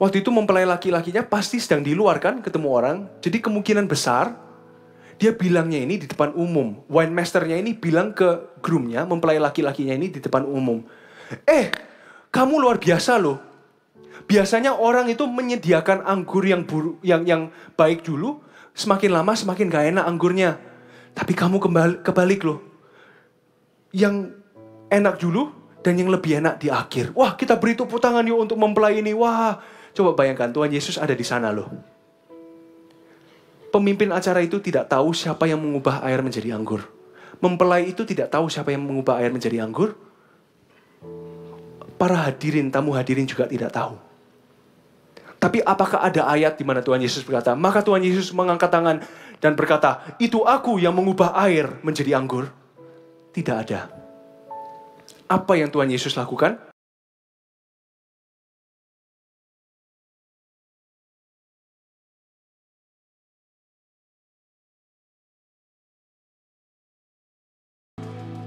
Waktu itu mempelai laki-lakinya pasti sedang di luar kan, ketemu orang. Jadi kemungkinan besar, dia bilangnya ini di depan umum. Wine masternya ini bilang ke groomnya, mempelai laki-lakinya ini di depan umum. Kamu luar biasa loh. Biasanya orang itu menyediakan anggur yang baik dulu, semakin lama semakin gak enak anggurnya. Tapi kamu kebalik loh. Yang enak dulu dan yang lebih enak di akhir. Wah, kita beri tepuk tangan yuk untuk mempelai ini. Wah, coba bayangkan Tuhan Yesus ada di sana loh. Pemimpin acara itu tidak tahu siapa yang mengubah air menjadi anggur. Mempelai itu tidak tahu siapa yang mengubah air menjadi anggur. Para hadirin, tamu hadirin juga tidak tahu. Tapi apakah ada ayat di mana Tuhan Yesus berkata, maka Tuhan Yesus mengangkat tangan dan berkata, itu aku yang mengubah air menjadi anggur? Tidak ada. Apa yang Tuhan Yesus lakukan?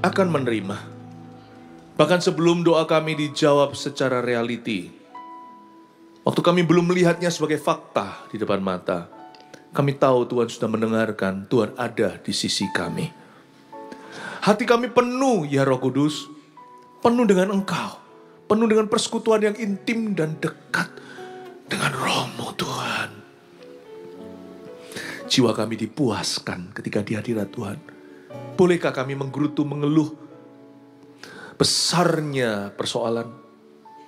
Akan menerima. Bahkan sebelum doa kami dijawab secara reality, waktu kami belum melihatnya sebagai fakta di depan mata, kami tahu Tuhan sudah mendengarkan, Tuhan ada di sisi kami. Hati kami penuh, ya Roh Kudus, penuh dengan Engkau, penuh dengan persekutuan yang intim dan dekat dengan Roh-Mu Tuhan. Jiwa kami dipuaskan ketika di hadirat Tuhan. Bolehkah kami menggerutu, mengeluh besarnya persoalan,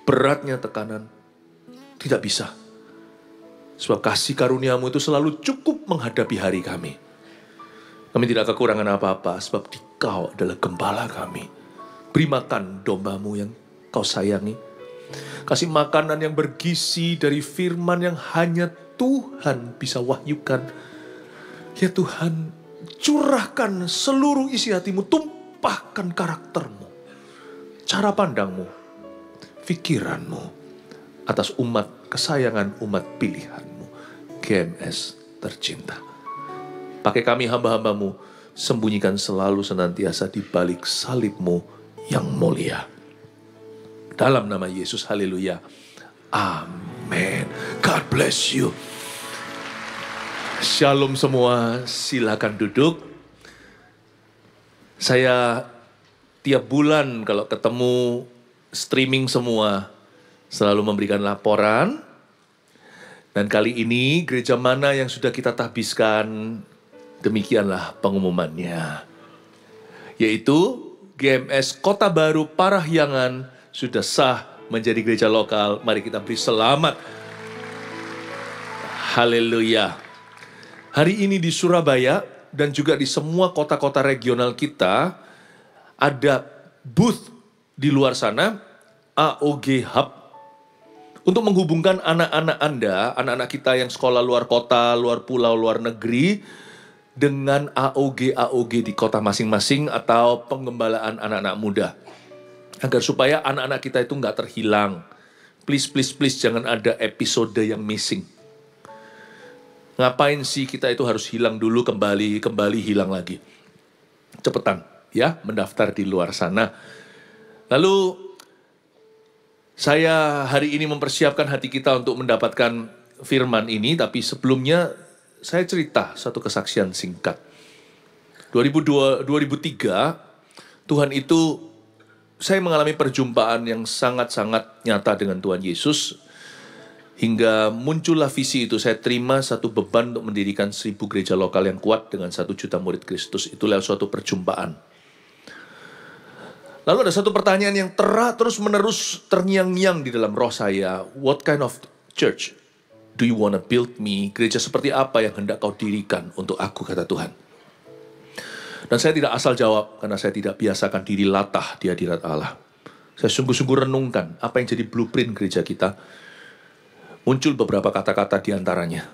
beratnya tekanan? Tidak bisa. Sebab kasih karunia-Mu itu selalu cukup menghadapi hari kami. Kami tidak kekurangan apa-apa, sebab Dikau adalah gembala kami. Beri makan domba-Mu yang Kau sayangi. Kasih makanan yang bergizi dari firman yang hanya Tuhan bisa wahyukan. Ya Tuhan, curahkan seluruh isi hati-Mu, tumpahkan karakter-Mu, cara pandang-Mu, pikiran-Mu atas umat kesayangan, umat pilihan-Mu, GMS tercinta. Pakai kami hamba-hamba-Mu, sembunyikan selalu senantiasa di balik salib-Mu yang mulia. Dalam nama Yesus, haleluya. Amin. God bless you. Shalom semua, silakan duduk. Saya tiap bulan kalau ketemu streaming semua selalu memberikan laporan. Dan kali ini gereja mana yang sudah kita tahbiskan, demikianlah pengumumannya. Yaitu GMS Kota Baru Parahyangan sudah sah menjadi gereja lokal. Mari kita beri selamat. Haleluya. Hari ini di Surabaya dan juga di semua kota-kota regional kita ada booth di luar sana, AOG Hub, untuk menghubungkan anak-anak Anda, anak-anak kita yang sekolah luar kota, luar pulau, luar negeri, dengan AOG di kota masing-masing atau penggembalaan anak-anak muda. Agar supaya anak-anak kita itu nggak terhilang. Please, jangan ada episode yang missing. Ngapain sih kita itu harus hilang dulu, kembali hilang lagi. Cepetan ya, mendaftar di luar sana. Lalu saya hari ini mempersiapkan hati kita untuk mendapatkan firman ini, tapi sebelumnya saya cerita satu kesaksian singkat. 2003, Tuhan itu, saya mengalami perjumpaan yang sangat-sangat nyata dengan Tuhan Yesus. Hingga muncullah visi itu, saya terima satu beban untuk mendirikan 1000 gereja lokal yang kuat dengan 1 juta murid Kristus. Itu lewat suatu perjumpaan. Lalu ada satu pertanyaan yang terus-menerus terngiang-ngiang di dalam roh saya. What kind of church do you want to build me? Gereja seperti apa yang hendak kau dirikan untuk aku, kata Tuhan. Dan saya tidak asal jawab, karena saya tidak biasakan diri latah di hadirat Allah. Saya sungguh-sungguh renungkan apa yang jadi blueprint gereja kita. Muncul beberapa kata-kata di antaranya.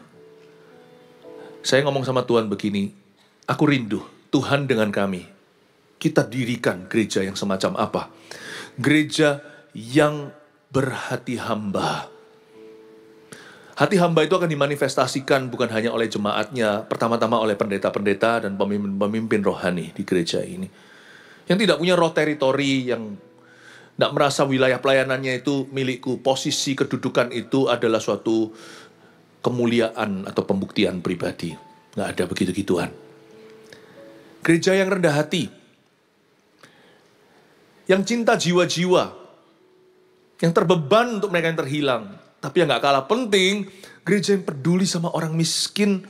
Saya ngomong sama Tuhan begini, aku rindu Tuhan dengan kami. Kita dirikan gereja yang semacam apa? Gereja yang berhati hamba. Hati hamba itu akan dimanifestasikan bukan hanya oleh jemaatnya, pertama-tama oleh pendeta-pendeta dan pemimpin-pemimpin rohani di gereja ini. Yang tidak punya roh teritori, yang Nggak merasa wilayah pelayanannya itu milikku. Posisi kedudukan itu adalah suatu kemuliaan atau pembuktian pribadi. Nggak ada begitu-gituan. Gereja yang rendah hati. Yang cinta jiwa-jiwa. Yang terbeban untuk mereka yang terhilang. Tapi yang nggak kalah penting, gereja yang peduli sama orang miskin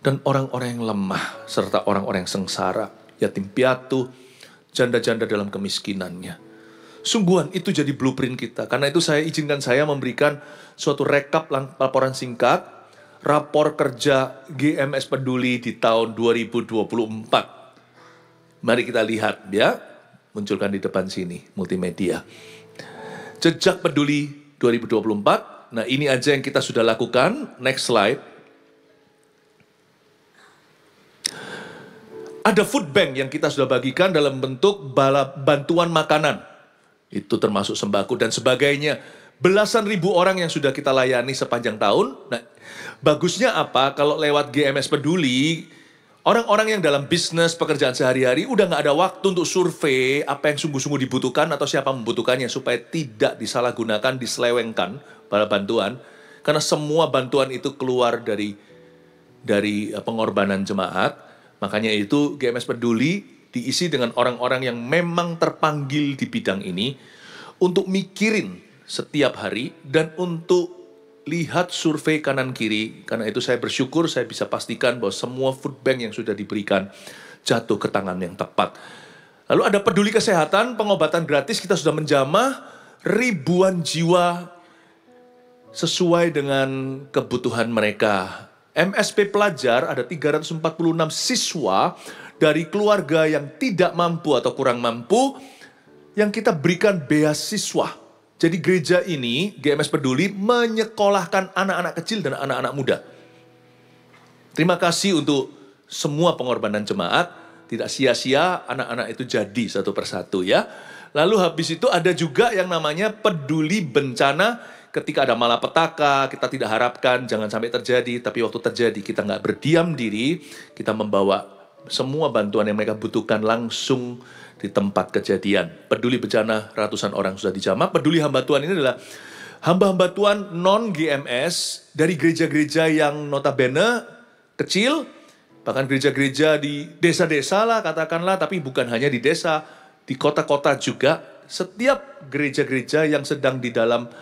dan orang-orang yang lemah. Serta orang-orang yang sengsara, yatim piatu, janda-janda dalam kemiskinannya. Sungguhan itu jadi blueprint kita. Karena itu izinkan saya memberikan suatu rekap laporan singkat, rapor kerja GMS Peduli di tahun 2024. Mari kita lihat ya, munculkan di depan sini, multimedia. Jejak Peduli 2024, nah ini aja yang kita sudah lakukan, next slide. Ada food bank yang kita sudah bagikan dalam bentuk bantuan makanan. Itu termasuk sembako dan sebagainya. Belasan ribu orang yang sudah kita layani sepanjang tahun. Nah, bagusnya apa? Kalau lewat GMS Peduli, orang-orang yang dalam bisnis, pekerjaan sehari-hari, udah nggak ada waktu untuk survei apa yang sungguh-sungguh dibutuhkan atau siapa membutuhkannya, supaya tidak disalahgunakan, diselewengkan pada bantuan. Karena semua bantuan itu keluar dari pengorbanan jemaat. Makanya itu GMS Peduli diisi dengan orang-orang yang memang terpanggil di bidang ini untuk mikirin setiap hari dan untuk lihat survei kanan kiri. Karena itu saya bersyukur saya bisa pastikan bahwa semua food bank yang sudah diberikan jatuh ke tangan yang tepat. Lalu ada Peduli Kesehatan, pengobatan gratis, kita sudah menjamah ribuan jiwa sesuai dengan kebutuhan mereka. MSP pelajar ada 346 siswa dari keluarga yang tidak mampu atau kurang mampu yang kita berikan beasiswa. Jadi gereja ini, GMS Peduli, menyekolahkan anak-anak kecil dan anak-anak muda. Terima kasih untuk semua pengorbanan jemaat. Tidak sia-sia anak-anak itu jadi satu persatu ya. Lalu habis itu ada juga yang namanya Peduli Bencana. Ketika ada malapetaka, kita tidak harapkan jangan sampai terjadi. Tapi waktu terjadi kita nggak berdiam diri. Kita membawa semua bantuan yang mereka butuhkan langsung di tempat kejadian. Peduli Bencana, ratusan orang sudah dijamah. Peduli Hamba Tuhan ini adalah hamba-hamba Tuhan non-GMS dari gereja-gereja yang notabene kecil, bahkan gereja-gereja di desa-desa lah katakanlah, tapi bukan hanya di desa, di kota-kota juga. Setiap gereja-gereja yang sedang di dalam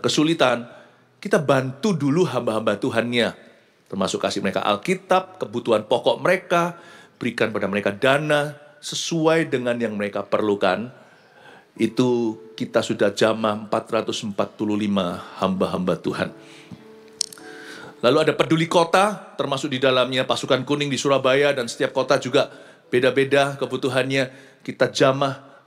kesulitan, kita bantu dulu hamba-hamba Tuhannya. Termasuk kasih mereka Alkitab, kebutuhan pokok mereka, berikan pada mereka dana sesuai dengan yang mereka perlukan. Itu kita sudah jamah 445 hamba-hamba Tuhan. Lalu ada Peduli Kota, termasuk di dalamnya Pasukan Kuning di Surabaya, dan setiap kota juga beda-beda kebutuhannya. Kita jamah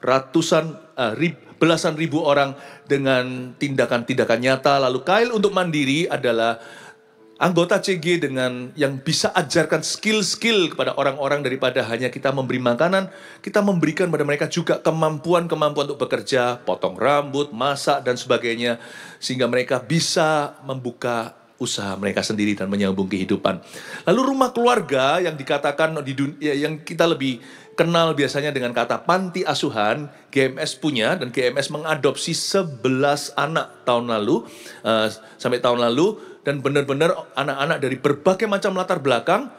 belasan ribu orang dengan tindakan-tindakan nyata. Lalu Kail untuk Mandiri adalah anggota CG dengan yang bisa ajarkan skill-skill kepada orang-orang daripada hanya kita memberi makanan, kita memberikan pada mereka juga kemampuan-kemampuan untuk bekerja, potong rambut, masak, dan sebagainya. Sehingga mereka bisa membuka usaha mereka sendiri dan menyambung kehidupan. Lalu rumah keluarga yang dikatakan, yang kita lebih kenal biasanya dengan kata panti asuhan, GMS punya, dan GMS mengadopsi 11 anak sampai tahun lalu, dan benar-benar anak-anak dari berbagai macam latar belakang,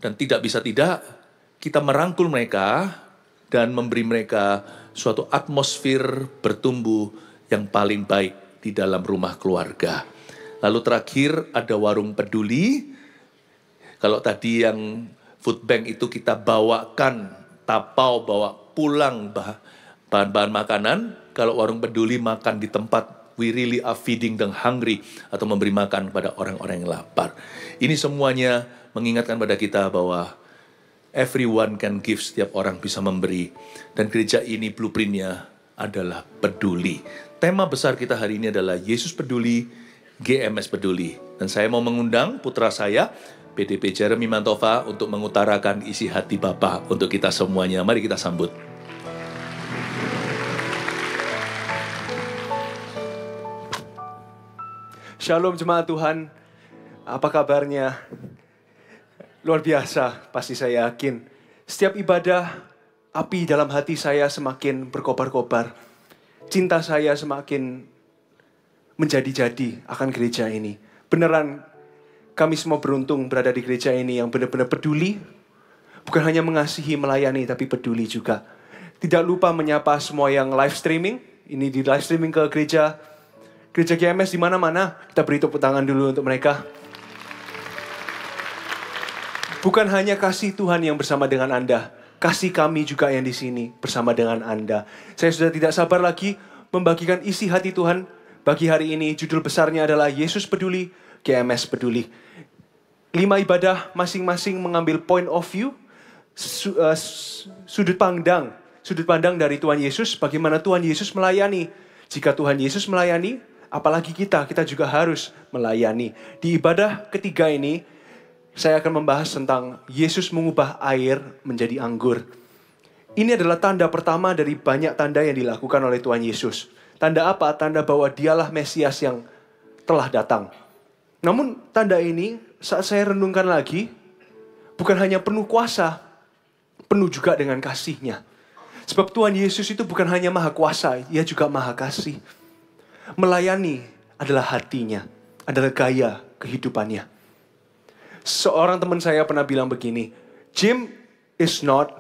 dan tidak bisa tidak, kita merangkul mereka dan memberi mereka suatu atmosfer bertumbuh yang paling baik di dalam rumah keluarga. Lalu terakhir ada Warung Peduli. Kalau tadi yang food bank itu kita bawakan tapau, bawa pulang bahan-bahan makanan, kalau Warung Peduli makan di tempat. We really are feeding them hungry, atau memberi makan kepada orang-orang yang lapar. Ini semuanya mengingatkan pada kita bahwa everyone can give, setiap orang bisa memberi. Dan gereja ini blueprintnya adalah peduli. Tema besar kita hari ini adalah Yesus peduli, GMS peduli. Dan saya mau mengundang putra saya, PDP Jeremy Mantova, untuk mengutarakan isi hati Bapa untuk kita semuanya. Mari kita sambut. Shalom jemaat Tuhan, apa kabarnya? Luar biasa, pasti saya yakin. Setiap ibadah api dalam hati saya semakin berkobar-kobar. Cinta saya semakin menjadi-jadi akan gereja ini. Beneran kami semua beruntung berada di gereja ini yang benar-benar peduli. Bukan hanya mengasihi, melayani, tapi peduli juga. Tidak lupa menyapa semua yang live streaming. Ini di live streaming ke gereja GMS di mana-mana. Kita beri tepuk tangan dulu untuk mereka. Bukan hanya kasih Tuhan yang bersama dengan Anda, kasih kami juga yang di sini bersama dengan Anda. Saya sudah tidak sabar lagi membagikan isi hati Tuhan bagi hari ini. Judul besarnya adalah Yesus Peduli, GMS Peduli. 5 ibadah masing-masing mengambil point of view, sudut pandang dari Tuhan Yesus, bagaimana Tuhan Yesus melayani. Jika Tuhan Yesus melayani, apalagi kita juga harus melayani. Di ibadah ketiga ini, saya akan membahas tentang Yesus mengubah air menjadi anggur. Ini adalah tanda pertama dari banyak tanda yang dilakukan oleh Tuhan Yesus. Tanda apa? Tanda bahwa dialah Mesias yang telah datang. Namun tanda ini saat saya renungkan lagi, bukan hanya penuh kuasa, penuh juga dengan kasih-Nya. Sebab Tuhan Yesus itu bukan hanya maha kuasa, Ia juga maha kasih. Melayani adalah hatinya, adalah gaya kehidupannya. Seorang teman saya pernah bilang begini, gym is not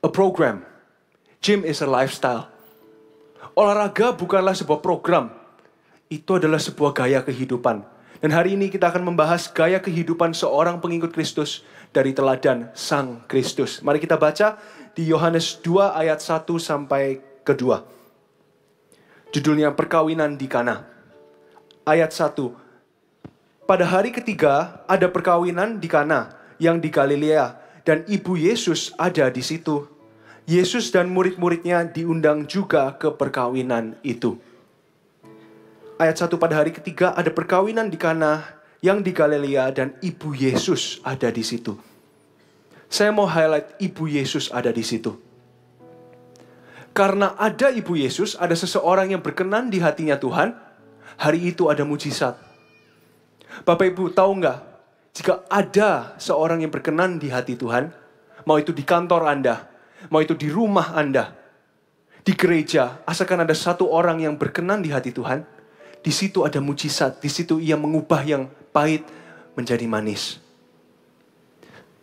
a program. Gym is a lifestyle. Olahraga bukanlah sebuah program. Itu adalah sebuah gaya kehidupan. Dan hari ini kita akan membahas gaya kehidupan seorang pengikut Kristus dari teladan Sang Kristus. Mari kita baca di Yohanes 2 ayat 1 sampai ke 2. Judulnya Perkawinan di Kana. Ayat 1. Pada hari ketiga ada perkawinan di Kana yang di Galilea dan ibu Yesus ada di situ. Yesus dan murid-muridnya diundang juga ke perkawinan itu. Ayat 1, pada hari ketiga ada perkawinan di Kana yang di Galilea dan ibu Yesus ada di situ. Saya mau highlight ibu Yesus ada di situ. Karena ada ibu Yesus, ada seseorang yang berkenan di hatinya Tuhan, hari itu ada mujizat. Bapak Ibu tahu nggak, jika ada seorang yang berkenan di hati Tuhan, mau itu di kantor Anda, mau itu di rumah Anda, di gereja, asalkan ada satu orang yang berkenan di hati Tuhan, di situ ada mujizat, di situ Ia mengubah yang pahit menjadi manis.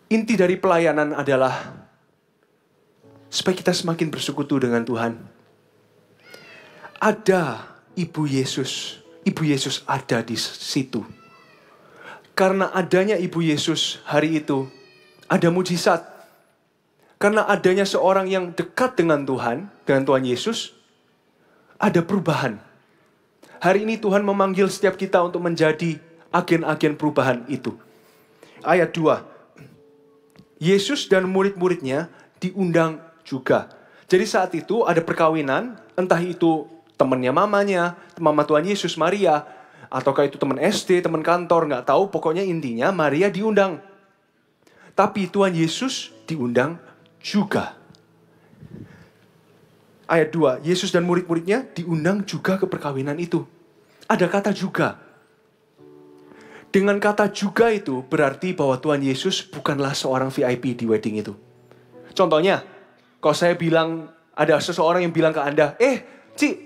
Inti dari pelayanan adalah supaya kita semakin bersekutu dengan Tuhan. Ada ibu Yesus ada di situ. Karena adanya ibu Yesus hari itu, ada mujizat. Karena adanya seorang yang dekat dengan Tuhan Yesus, ada perubahan. Hari ini Tuhan memanggil setiap kita untuk menjadi agen-agen perubahan itu. Ayat 2. Yesus dan murid-muridnya diundang juga. Jadi saat itu ada perkawinan, entah itu temannya mamanya, mama Tuhan Yesus, Maria, ataukah itu teman SD, teman kantor, nggak tahu. Pokoknya intinya Maria diundang. Tapi Tuhan Yesus diundang juga. Ayat 2, Yesus dan murid-muridnya diundang juga ke perkawinan itu. Ada kata juga. Dengan kata juga itu berarti bahwa Tuhan Yesus bukanlah seorang VIP di wedding itu. Contohnya, kalau saya bilang, ada seseorang yang bilang ke Anda, Cik,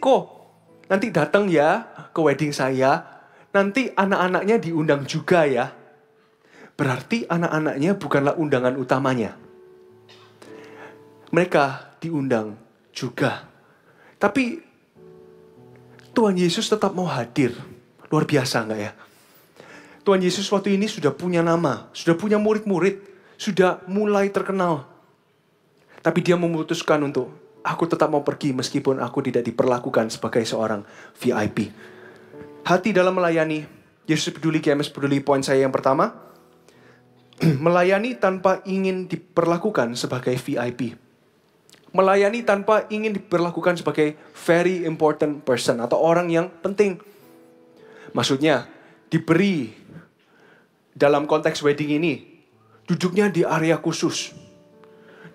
nanti datang ya ke wedding saya, nanti anak-anaknya diundang juga ya. Berarti anak-anaknya bukanlah undangan utamanya. Mereka diundang juga. Tapi Tuhan Yesus tetap mau hadir. Luar biasa enggak ya? Tuhan Yesus waktu ini sudah punya nama, sudah punya murid-murid, sudah mulai terkenal. Tapi Dia memutuskan untuk, aku tetap mau pergi meskipun aku tidak diperlakukan sebagai seorang VIP. Hati dalam melayani, Yesus peduli, GMS peduli. Poin saya yang pertama, melayani tanpa ingin diperlakukan sebagai VIP. Melayani tanpa ingin diperlakukan sebagai very important person atau orang yang penting. Maksudnya, diberi dalam konteks wedding ini, duduknya di area khusus.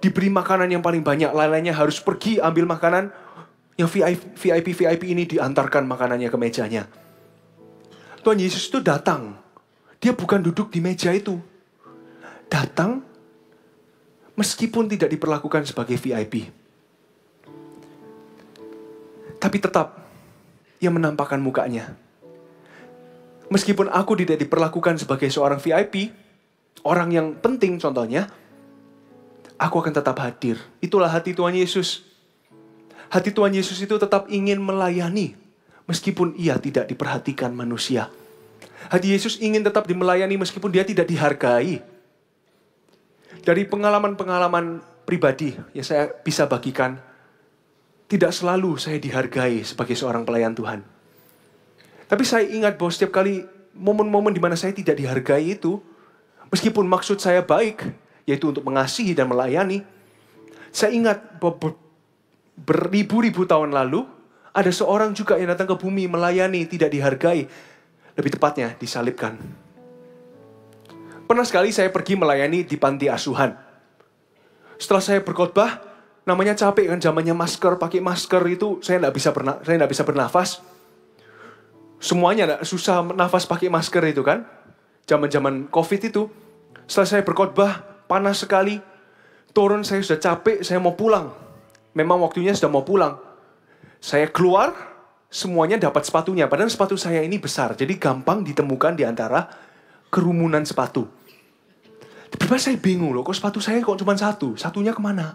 Diberi makanan yang paling banyak, lain-lainnya harus pergi ambil makanan. Yang VIP ini diantarkan makanannya ke mejanya. Tuhan Yesus itu datang. Dia bukan duduk di meja itu. Datang, Meskipun tidak diperlakukan sebagai VIP. Tapi tetap, ia menampakkan mukanya. Meskipun aku tidak diperlakukan sebagai seorang VIP, orang yang penting contohnya, aku akan tetap hadir. Itulah hati Tuhan Yesus. Hati Tuhan Yesus itu tetap ingin melayani, meskipun ia tidak diperhatikan manusia. Hati Yesus ingin tetap dimelayani meskipun dia tidak dihargai. Dari pengalaman-pengalaman pribadi yang saya bisa bagikan, tidak selalu saya dihargai sebagai seorang pelayan Tuhan. Tapi saya ingat bahwa setiap kali momen-momen di mana saya tidak dihargai itu, meskipun maksud saya baik, yaitu untuk mengasihi dan melayani, saya ingat bahwa beribu-ribu tahun lalu, ada seorang juga yang datang ke bumi melayani, tidak dihargai. Lebih tepatnya, disalibkan. Pernah sekali saya pergi melayani di panti asuhan. Setelah saya berkhotbah, namanya capek kan, zamannya masker, pakai masker itu saya nggak bisa bernafas. Semuanya susah nafas pakai masker itu kan. Zaman-zaman COVID itu. Setelah saya berkhotbah, panas sekali. Turun saya sudah capek, saya mau pulang. Memang waktunya sudah mau pulang. Saya keluar, semuanya dapat sepatunya. Padahal sepatu saya ini besar, jadi gampang ditemukan di antara kerumunan sepatu. Tiba-tiba saya bingung loh, kok sepatu saya kok cuma satu? Satunya kemana?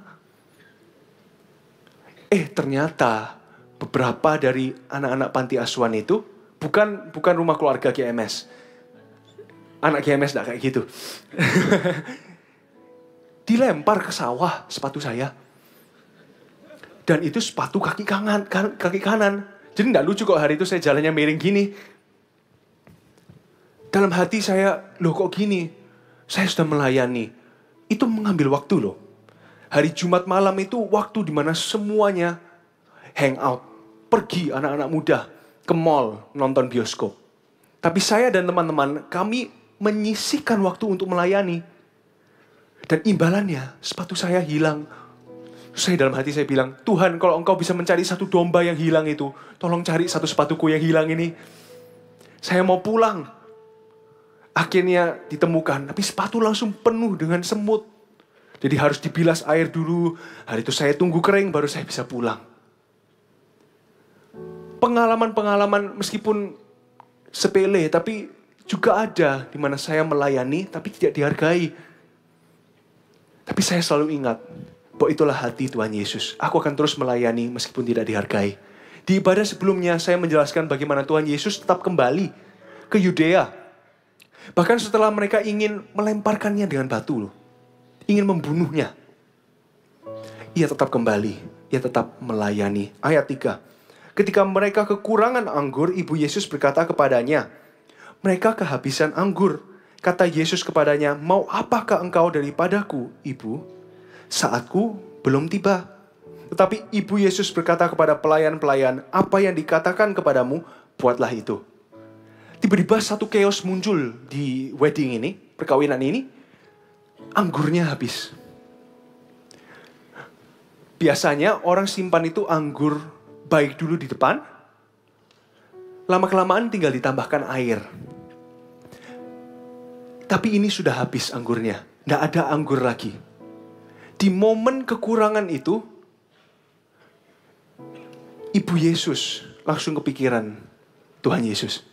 Ternyata beberapa dari anak-anak panti asuhan itu bukan rumah keluarga GMS. Anak GMS gak kayak gitu. Dilempar ke sawah sepatu saya. Dan itu sepatu kaki kanan. Jadi gak lucu kok hari itu saya jalannya miring gini. Dalam hati saya, loh kok gini? Saya sudah melayani. Itu mengambil waktu loh. Hari Jumat malam itu waktu di mana semuanya hangout. Pergi anak-anak muda ke mall nonton bioskop. Tapi saya dan teman-teman, kami menyisihkan waktu untuk melayani. Dan imbalannya, sepatu saya hilang. Saya dalam hati saya bilang, Tuhan kalau engkau bisa mencari satu domba yang hilang itu, tolong cari satu sepatuku yang hilang ini. Saya mau pulang. Akhirnya ditemukan, tapi sepatu langsung penuh dengan semut. Jadi harus dibilas air dulu. Hari itu saya tunggu kering, baru saya bisa pulang. Pengalaman-pengalaman meskipun sepele, tapi juga ada di mana saya melayani, tapi tidak dihargai. Tapi saya selalu ingat, bahwa itulah hati Tuhan Yesus. Aku akan terus melayani meskipun tidak dihargai. Di ibadah sebelumnya, saya menjelaskan bagaimana Tuhan Yesus tetap kembali ke Yudea. Bahkan setelah mereka ingin melemparkannya dengan batu loh. Ingin membunuhnya. Ia tetap kembali. Ia tetap melayani. Ayat 3. Ketika mereka kekurangan anggur, Ibu Yesus berkata kepadanya, mereka kehabisan anggur. Kata Yesus kepadanya, mau apakah engkau daripadaku, Ibu? Saatku belum tiba. Tetapi Ibu Yesus berkata kepada pelayan-pelayan, apa yang dikatakan kepadamu, buatlah itu. Tiba-tiba satu chaos muncul di wedding ini, perkawinan ini. Anggurnya habis. Biasanya orang simpan itu anggur baik dulu di depan. Lama-kelamaan tinggal ditambahkan air. Tapi ini sudah habis anggurnya. Tidak ada anggur lagi. Di momen kekurangan itu, Ibu Yesus langsung kepikiran Tuhan Yesus.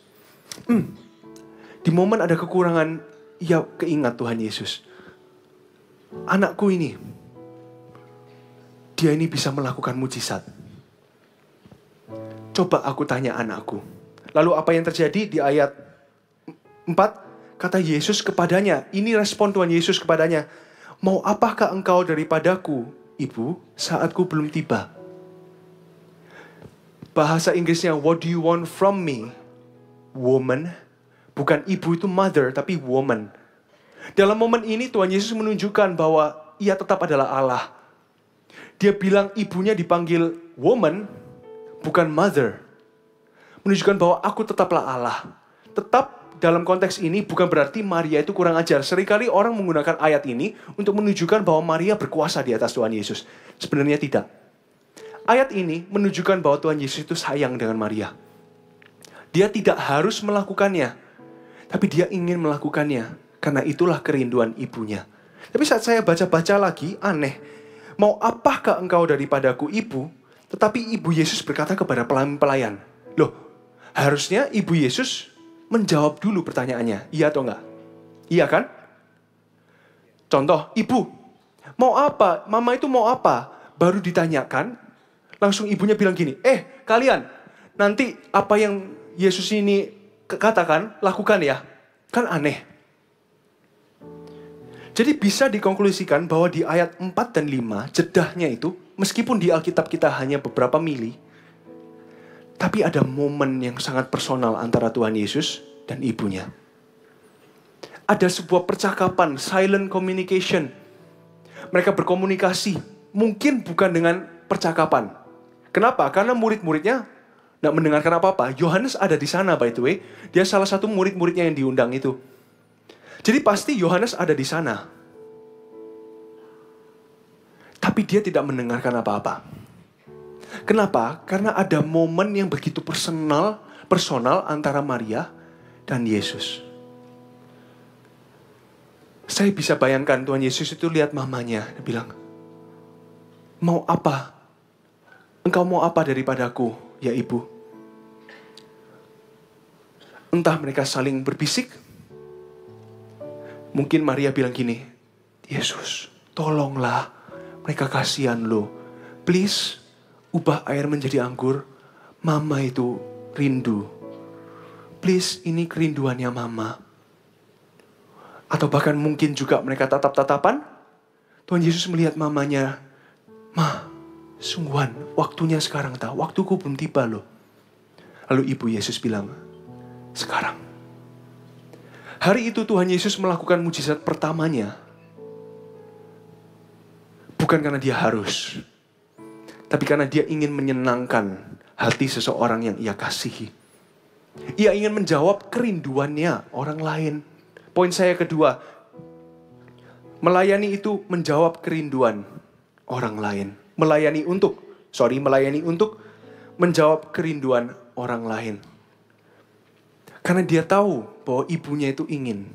Di momen ada kekurangan, ia keingat Tuhan Yesus. Anakku ini, dia ini bisa melakukan mujizat. Coba aku tanya anakku. Lalu apa yang terjadi di ayat 4? Kata Yesus kepadanya, ini respon Tuhan Yesus kepadanya. Mau apakah engkau daripadaku, Ibu, saatku belum tiba? Bahasa Inggrisnya, what do you want from me? Woman, bukan ibu itu mother, tapi woman. Dalam momen ini Tuhan Yesus menunjukkan bahwa ia tetap adalah Allah. Dia bilang ibunya dipanggil woman, bukan mother. Menunjukkan bahwa aku tetaplah Allah. Tetap dalam konteks ini bukan berarti Maria itu kurang ajar. Seringkali orang menggunakan ayat ini untuk menunjukkan bahwa Maria berkuasa di atas Tuhan Yesus. Sebenarnya tidak. Ayat ini menunjukkan bahwa Tuhan Yesus itu sayang dengan Maria. Dia tidak harus melakukannya, tapi dia ingin melakukannya, karena itulah kerinduan ibunya. Tapi saat saya baca-baca lagi, aneh. Mau apakah engkau daripadaku ibu? Tetapi ibu Yesus berkata kepada pelayan. Loh, harusnya ibu Yesus menjawab dulu pertanyaannya. Iya atau enggak? Iya kan? Contoh, ibu, mau apa? Mama itu mau apa? Baru ditanyakan, langsung ibunya bilang gini, kalian, nanti apa yang Yesus ini katakan, lakukan ya. Kan aneh. Jadi bisa dikonklusikan bahwa di ayat 4 dan 5, jedahnya itu, meskipun di Alkitab kita hanya beberapa mili, tapi ada momen yang sangat personal antara Tuhan Yesus dan ibunya. Ada sebuah percakapan, silent communication. Mereka berkomunikasi, mungkin bukan dengan percakapan. Kenapa? Karena murid-muridnya nggak mendengarkan apa-apa. Yohanes ada di sana, by the way. Dia salah satu murid-muridnya yang diundang itu. Jadi pasti Yohanes ada di sana. Tapi dia tidak mendengarkan apa-apa. Kenapa? Karena ada momen yang begitu personal antara Maria dan Yesus. Saya bisa bayangkan Tuhan Yesus itu lihat mamanya. Dia bilang, mau apa? Engkau mau apa daripadaku, ya ibu? Entah mereka saling berbisik. Mungkin Maria bilang gini, Yesus, tolonglah, mereka kasihan loh. Please, ubah air menjadi anggur. Mama itu rindu. Please, ini kerinduannya mama. Atau bahkan mungkin juga mereka tatap-tatapan. Tuhan Yesus melihat mamanya, Ma, sungguhan, waktunya sekarang tahu. Waktuku belum tiba loh. Lalu ibu Yesus bilang, sekarang. Hari itu Tuhan Yesus melakukan mujizat pertamanya. Bukan karena dia harus. Tapi karena dia ingin menyenangkan hati seseorang yang ia kasihi. Ia ingin menjawab kerinduannya orang lain. Poin saya kedua. Melayani itu menjawab kerinduan orang lain. Melayani untuk menjawab kerinduan orang lain. Karena dia tahu bahwa ibunya itu ingin.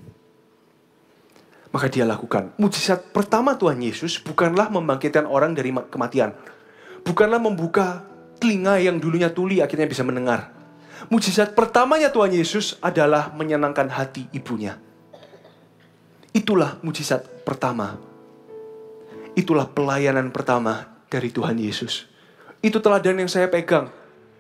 Maka dia lakukan. Mujizat pertama Tuhan Yesus bukanlah membangkitkan orang dari kematian. Bukanlah membuka telinga yang dulunya tuli akhirnya bisa mendengar. Mujizat pertamanya Tuhan Yesus adalah menyenangkan hati ibunya. Itulah mujizat pertama. Itulah pelayanan pertama dari Tuhan Yesus. Itu teladan yang saya pegang.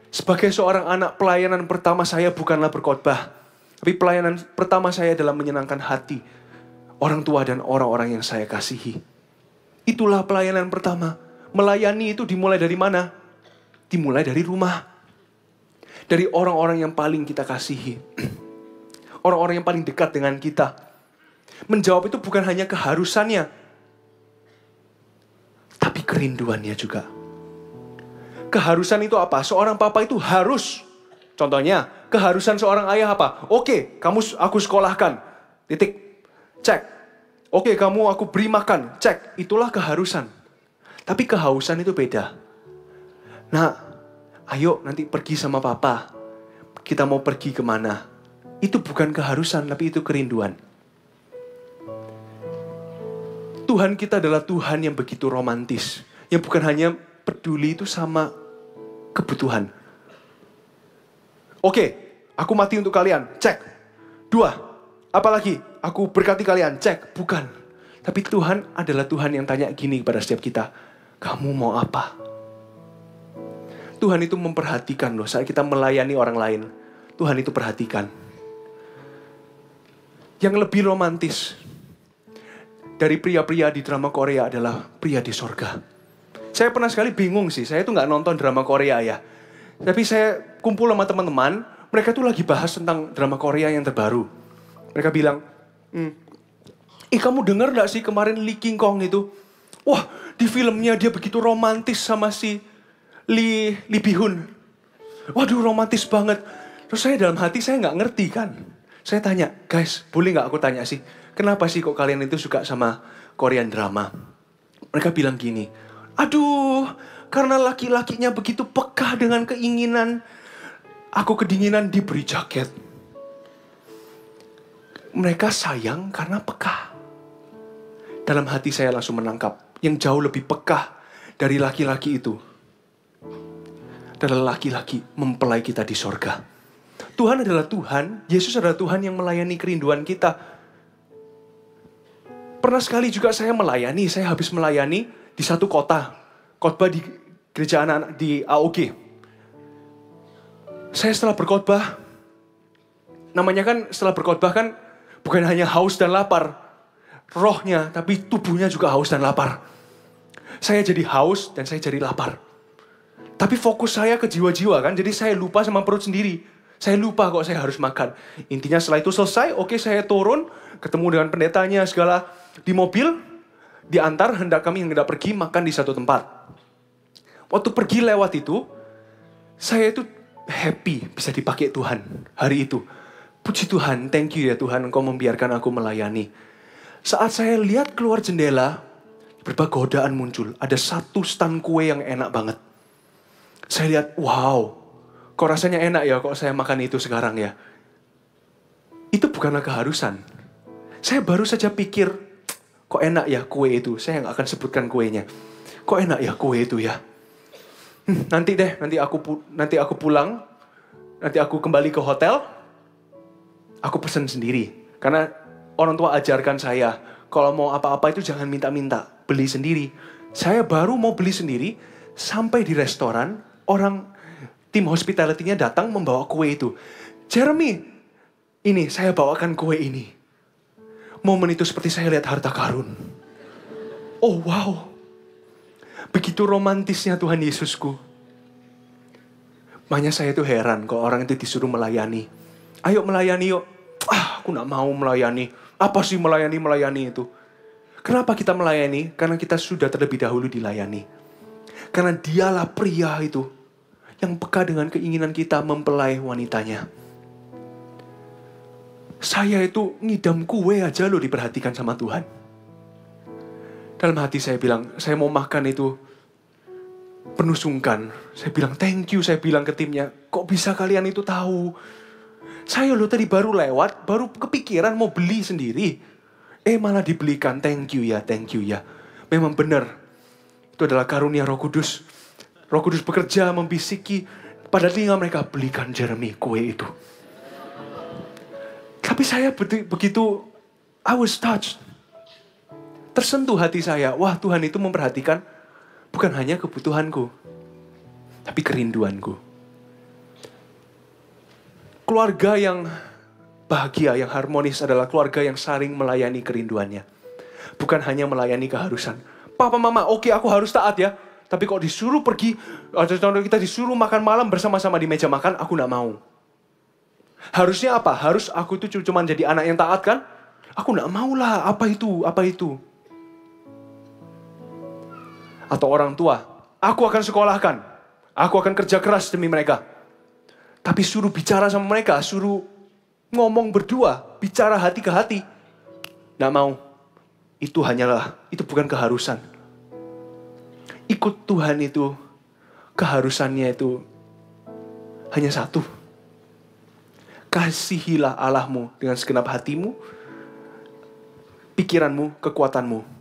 Sebagai seorang anak, pelayanan pertama saya bukanlah berkhotbah. Tapi pelayanan pertama saya adalah menyenangkan hati orang tua dan orang-orang yang saya kasihi. Itulah pelayanan pertama. Melayani itu dimulai dari mana? Dimulai dari rumah. Dari orang-orang yang paling kita kasihi. Orang-orang yang paling dekat dengan kita. Menjawab itu bukan hanya keharusannya, tapi kerinduannya juga. Keharusan itu apa? Seorang papa itu harus. Contohnya, keharusan seorang ayah apa? Oke, aku sekolahkan. Titik. Cek. Oke, aku beri makan. Cek. Itulah keharusan. Tapi kehausan itu beda. Nah, ayo nanti pergi sama papa. Kita mau pergi kemana? Itu bukan keharusan, tapi itu kerinduan. Tuhan kita adalah Tuhan yang begitu romantis. Yang bukan hanya peduli itu sama kebutuhan. Oke, aku mati untuk kalian. Cek. 2. Apalagi? Aku berkati kalian. Cek. Bukan. Tapi Tuhan adalah Tuhan yang tanya gini kepada setiap kita. Kamu mau apa? Tuhan itu memperhatikan loh. Saat kita melayani orang lain. Tuhan itu perhatikan. Yang lebih romantis dari pria-pria di drama Korea adalah pria di sorga. Saya pernah sekali bingung sih, saya tuh gak nonton drama Korea ya. Tapi saya kumpul sama teman-teman, mereka tuh lagi bahas tentang drama Korea yang terbaru. Mereka bilang, kamu dengar gak sih kemarin Lee King Kong itu? Wah, di filmnya dia begitu romantis sama si Lee Bi-hun. Waduh, romantis banget. Terus saya dalam hati, saya gak ngerti kan. Saya tanya, guys, boleh gak aku tanya sih, kenapa sih kok kalian itu suka sama Korean drama? Mereka bilang gini, aduh, karena laki-lakinya begitu peka dengan keinginan. Aku kedinginan diberi jaket. Mereka sayang karena peka. dalam hati saya langsung menangkap yang jauh lebih pekah dari laki-laki itu adalah laki-laki mempelai kita di sorga. Tuhan adalah Tuhan, Yesus adalah Tuhan yang melayani kerinduan kita. Pernah sekali juga saya habis melayani di satu kota, khotbah di gereja anak-anak di AOG. Saya setelah berkhotbah, namanya kan setelah berkhotbah kan bukan hanya haus dan lapar, rohnya, tapi tubuhnya juga haus dan lapar. Saya jadi haus dan saya jadi lapar. Tapi fokus saya ke jiwa-jiwa kan, jadi saya lupa sama perut sendiri. Saya lupa kok saya harus makan. Intinya setelah itu selesai, oke saya turun, ketemu dengan pendetanya segala di mobil, diantar kami hendak pergi makan di satu tempat. Waktu pergi lewat itu, saya itu happy bisa dipakai Tuhan hari itu. Puji Tuhan, thank you ya Tuhan, Engkau membiarkan aku melayani. Saat saya lihat keluar jendela, berbagai godaan muncul. Ada satu stand kue yang enak banget. Saya lihat, wow, kok rasanya enak ya kok saya makan itu sekarang ya. Itu bukanlah keharusan. Saya baru saja pikir, kok enak ya kue itu. Saya nggak akan sebutkan kuenya. Kok enak ya kue itu ya. Nanti aku pulang, nanti aku kembali ke hotel, aku pesen sendiri. Karena orang tua ajarkan saya, kalau mau apa-apa itu jangan minta-minta, beli sendiri. Saya baru mau beli sendiri, sampai di restoran, orang tim hospitality-nya datang membawa kue itu. Jeremy, ini saya bawakan kue ini. Momen itu seperti saya lihat harta karun. Oh wow. Begitu romantisnya Tuhan Yesusku. Makanya saya tuh heran kalau orang itu disuruh melayani. Ayo melayani yuk. Aku gak mau melayani. Apa sih melayani itu? Kenapa kita melayani? Karena kita sudah terlebih dahulu dilayani. Karena dialah pria itu yang peka dengan keinginan kita mempelai wanitanya. Saya itu ngidam kue aja loh diperhatikan sama Tuhan. Dalam hati saya bilang, saya mau makan itu penuh sungkan. Saya bilang thank you, saya bilang ke timnya, kok bisa kalian itu tahu? Saya loh tadi baru lewat, baru kepikiran mau beli sendiri. Malah dibelikan, thank you ya. Memang benar, itu adalah karunia Roh Kudus. Roh Kudus bekerja membisiki pada telinga mereka, belikan Jeremy kue itu. Tapi saya begitu, I was touched. Tersentuh hati saya, wah Tuhan itu memperhatikan bukan hanya kebutuhanku, tapi kerinduanku. Keluarga yang bahagia, yang harmonis adalah keluarga yang saling melayani kerinduannya. Bukan hanya melayani keharusan. Papa mama, oke, aku harus taat ya. Tapi kok disuruh pergi, atau kita disuruh makan malam bersama-sama di meja makan, aku gak mau. Harusnya apa? Harus aku itu cuma jadi anak yang taat kan? Aku gak mau lah, apa itu? Atau orang tua, aku akan sekolahkan, aku akan kerja keras demi mereka. Tapi suruh bicara sama mereka, suruh ngomong berdua, bicara hati ke hati. Nggak mau. Itu bukan keharusan. Ikut Tuhan itu, keharusannya itu hanya satu. Kasihilah Allahmu dengan segenap hatimu, pikiranmu, kekuatanmu.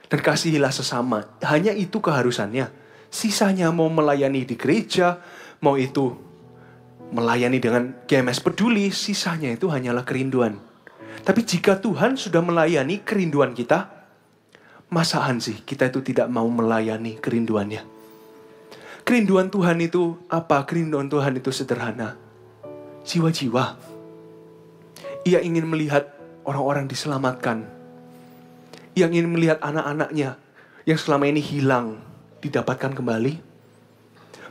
Dan kasihilah sesama. Hanya itu keharusannya. Sisanya mau melayani di gereja, mau itu melayani dengan GMS peduli, sisanya itu hanyalah kerinduan. Tapi jika Tuhan sudah melayani kerinduan kita, masaan sih kita itu tidak mau melayani kerinduannya. Kerinduan Tuhan itu apa? Kerinduan Tuhan itu sederhana. Jiwa-jiwa. Ia ingin melihat orang-orang diselamatkan. Yang ingin melihat anak-anaknya yang selama ini hilang didapatkan kembali.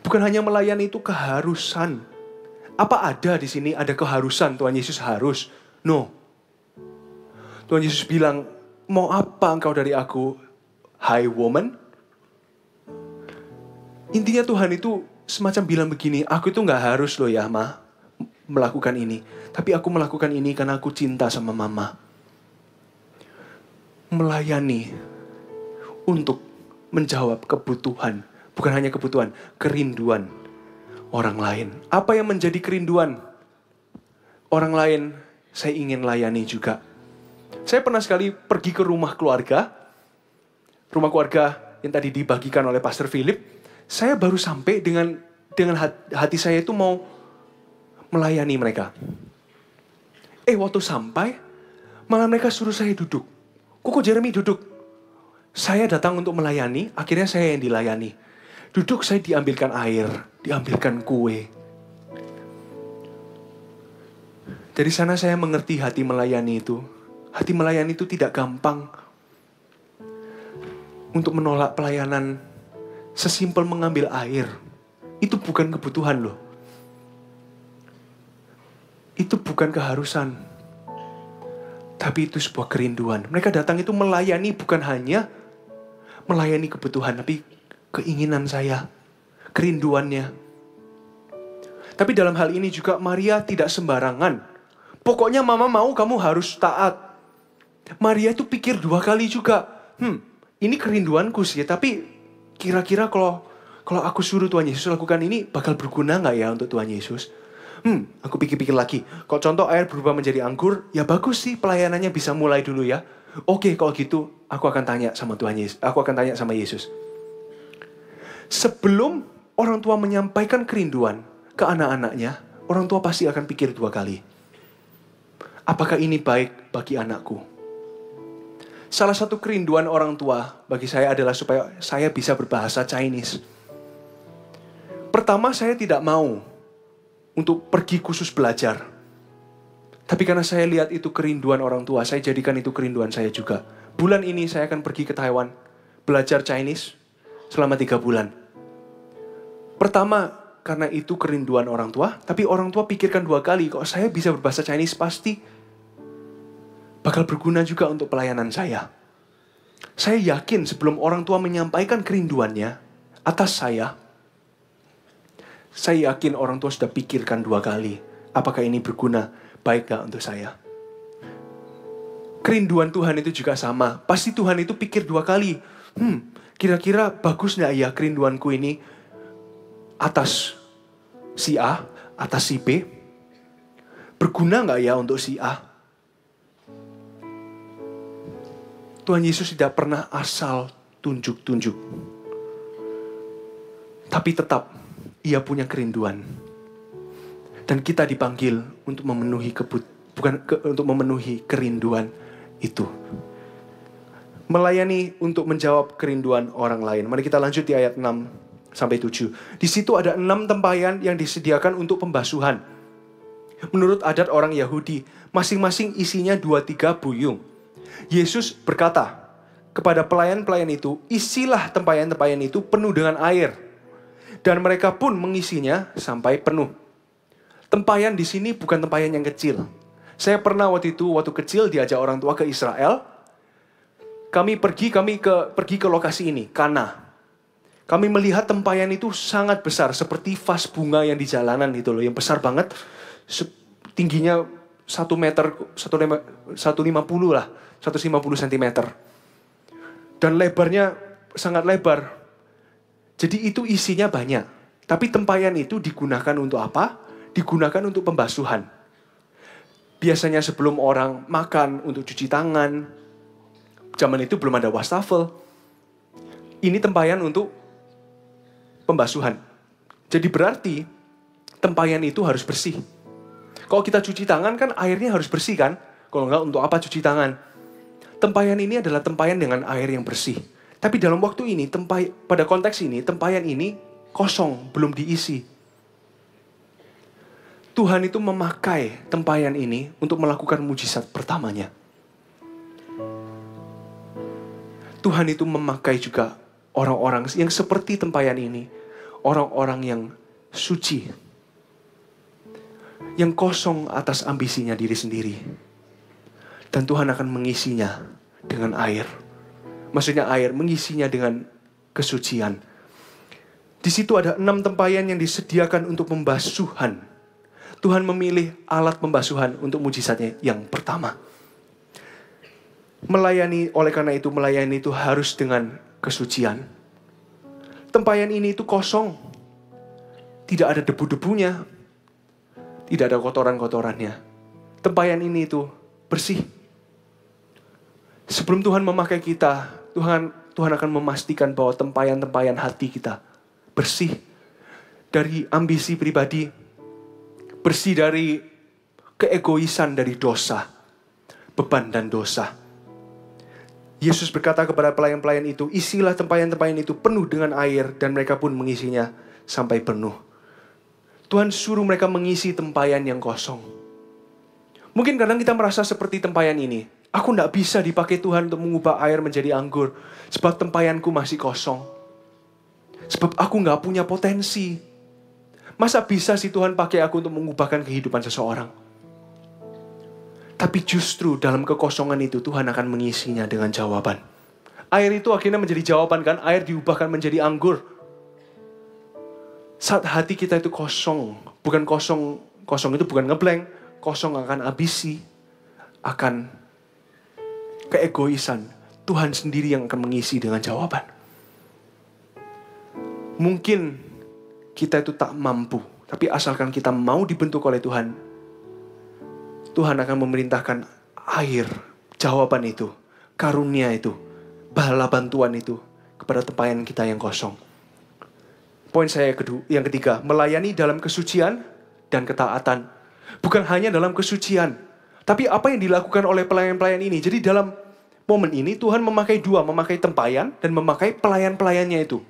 Bukan hanya melayani itu keharusan. Apa ada di sini ada keharusan Tuhan Yesus harus? No. Tuhan Yesus bilang, mau apa engkau dari aku, hai woman? Intinya Tuhan itu semacam bilang begini, aku itu gak harus loh ya ma melakukan ini. Tapi aku melakukan ini karena aku cinta sama mama. Melayani untuk menjawab kebutuhan, bukan hanya kebutuhan, kerinduan orang lain. Apa yang menjadi kerinduan orang lain, saya ingin layani juga. Saya pernah sekali pergi ke rumah keluarga, rumah keluarga yang tadi dibagikan oleh Pastor Philip, saya baru sampai dengan hati saya itu mau melayani mereka. Waktu sampai, malah mereka suruh saya duduk. Koko Jeremy duduk. Saya datang untuk melayani, akhirnya saya yang dilayani. Duduk, saya diambilkan air, diambilkan kue. Dari sana saya mengerti hati melayani itu. Hati melayani itu tidak gampang. Untuk menolak pelayanan sesimpel mengambil air. Itu bukan kebutuhan loh. Itu bukan keharusan. Tapi itu sebuah kerinduan. Mereka datang itu melayani bukan hanya melayani kebutuhan, tapi keinginan saya, kerinduannya. Tapi dalam hal ini juga Maria tidak sembarangan. Pokoknya mama mau kamu harus taat. Maria itu pikir 2 kali juga. Ini kerinduanku sih, tapi kira-kira kalau aku suruh Tuhan Yesus lakukan ini, bakal berguna gak ya untuk Tuhan Yesus? Aku pikir-pikir lagi. Kalau contoh air berubah menjadi anggur, ya bagus sih pelayanannya bisa mulai dulu ya. Oke, kalau gitu aku akan tanya sama Tuhan Yesus. Aku akan tanya sama Yesus. Sebelum orang tua menyampaikan kerinduan ke anak-anaknya, orang tua pasti akan pikir 2 kali. Apakah ini baik bagi anakku? Salah satu kerinduan orang tua bagi saya adalah supaya saya bisa berbahasa Chinese. Pertama, saya tidak mau untuk pergi khusus belajar. Tapi karena saya lihat itu kerinduan orang tua, saya jadikan itu kerinduan saya juga. Bulan ini saya akan pergi ke Taiwan, belajar Chinese selama 3 bulan. Pertama, karena itu kerinduan orang tua, tapi orang tua pikirkan 2 kali, kalau saya bisa berbahasa Chinese pasti bakal berguna juga untuk pelayanan saya. Saya yakin sebelum orang tua menyampaikan kerinduannya atas saya yakin orang tua sudah pikirkan 2 kali. Apakah ini berguna, baik gak untuk saya? Kerinduan Tuhan itu juga sama. Pasti Tuhan itu pikir 2 kali. Kira-kira bagus gak ya kerinduanku ini atas si A, atas si B? Berguna gak ya untuk si A? Tuhan Yesus tidak pernah asal tunjuk-tunjuk. Tapi tetap Ia punya kerinduan. Dan kita dipanggil untuk memenuhi untuk memenuhi kerinduan itu. Melayani untuk menjawab kerinduan orang lain. Mari kita lanjut di ayat 6-7. Di situ ada 6 tempayan yang disediakan untuk pembasuhan. Menurut adat orang Yahudi, masing-masing isinya 2-3 buyung. Yesus berkata kepada pelayan-pelayan itu, isilah tempayan-tempayan itu penuh dengan air. Dan mereka pun mengisinya sampai penuh. Tempayan di sini bukan tempayan yang kecil. Saya pernah waktu kecil diajak orang tua ke Israel. Kami pergi ke lokasi ini, Kana. Kami melihat tempayan itu sangat besar, seperti vas bunga yang di jalanan itu loh, yang besar banget. Tingginya 1 meter, 150 lah, 150 cm. Dan lebarnya sangat lebar. Jadi itu isinya banyak. Tapi tempayan itu digunakan untuk apa? Digunakan untuk pembasuhan. Biasanya sebelum orang makan untuk cuci tangan. Zaman itu belum ada wastafel. Ini tempayan untuk pembasuhan. Jadi berarti tempayan itu harus bersih. Kalau kita cuci tangan kan airnya harus bersih kan? Kalau enggak untuk apa cuci tangan? Tempayan ini adalah tempayan dengan air yang bersih. Tapi dalam waktu ini, pada konteks ini, tempayan ini kosong, belum diisi. Tuhan itu memakai tempayan ini untuk melakukan mujizat pertamanya. Tuhan itu memakai juga orang-orang yang seperti tempayan ini. Orang-orang yang suci. Yang kosong atas ambisinya diri sendiri. Dan Tuhan akan mengisinya dengan air. Maksudnya air, mengisinya dengan kesucian. Di situ ada 6 tempayan yang disediakan untuk pembasuhan. Tuhan memilih alat pembasuhan untuk mujizatnya yang pertama. Oleh karena itu melayani itu harus dengan kesucian. Tempayan ini itu kosong. Tidak ada debu-debunya. Tidak ada kotoran-kotorannya. Tempayan ini itu bersih. Sebelum Tuhan memakai kita, Tuhan akan memastikan bahwa tempayan-tempayan hati kita bersih dari ambisi pribadi, bersih dari keegoisan, dari dosa, beban dan dosa. Yesus berkata kepada pelayan-pelayan itu, isilah tempayan-tempayan itu penuh dengan air, dan mereka pun mengisinya sampai penuh. Tuhan suruh mereka mengisi tempayan yang kosong. Mungkin kadang kita merasa seperti tempayan ini. Aku tidak bisa dipakai Tuhan untuk mengubah air menjadi anggur. Sebab tempayanku masih kosong. Sebab aku tidak punya potensi. Masa bisa sih Tuhan pakai aku untuk mengubahkan kehidupan seseorang? Tapi justru dalam kekosongan itu Tuhan akan mengisinya dengan jawaban. Air itu akhirnya menjadi jawaban kan? Air diubahkan menjadi anggur. Saat hati kita itu kosong. Bukan kosong. Kosong itu bukan ngeblank. Kosong akan ambisi. Akan keegoisan. Tuhan sendiri yang akan mengisi dengan jawaban. Mungkin kita itu tak mampu. Tapi asalkan kita mau dibentuk oleh Tuhan, Tuhan akan memerintahkan air, jawaban itu, karunia itu, bala bantuan itu kepada tempayan kita yang kosong. Poin saya yang ketiga, melayani dalam kesucian dan ketaatan. Bukan hanya dalam kesucian, tapi apa yang dilakukan oleh pelayan-pelayan ini. Jadi dalam momen ini Tuhan memakai dua, memakai tempayan dan memakai pelayan-pelayannya itu.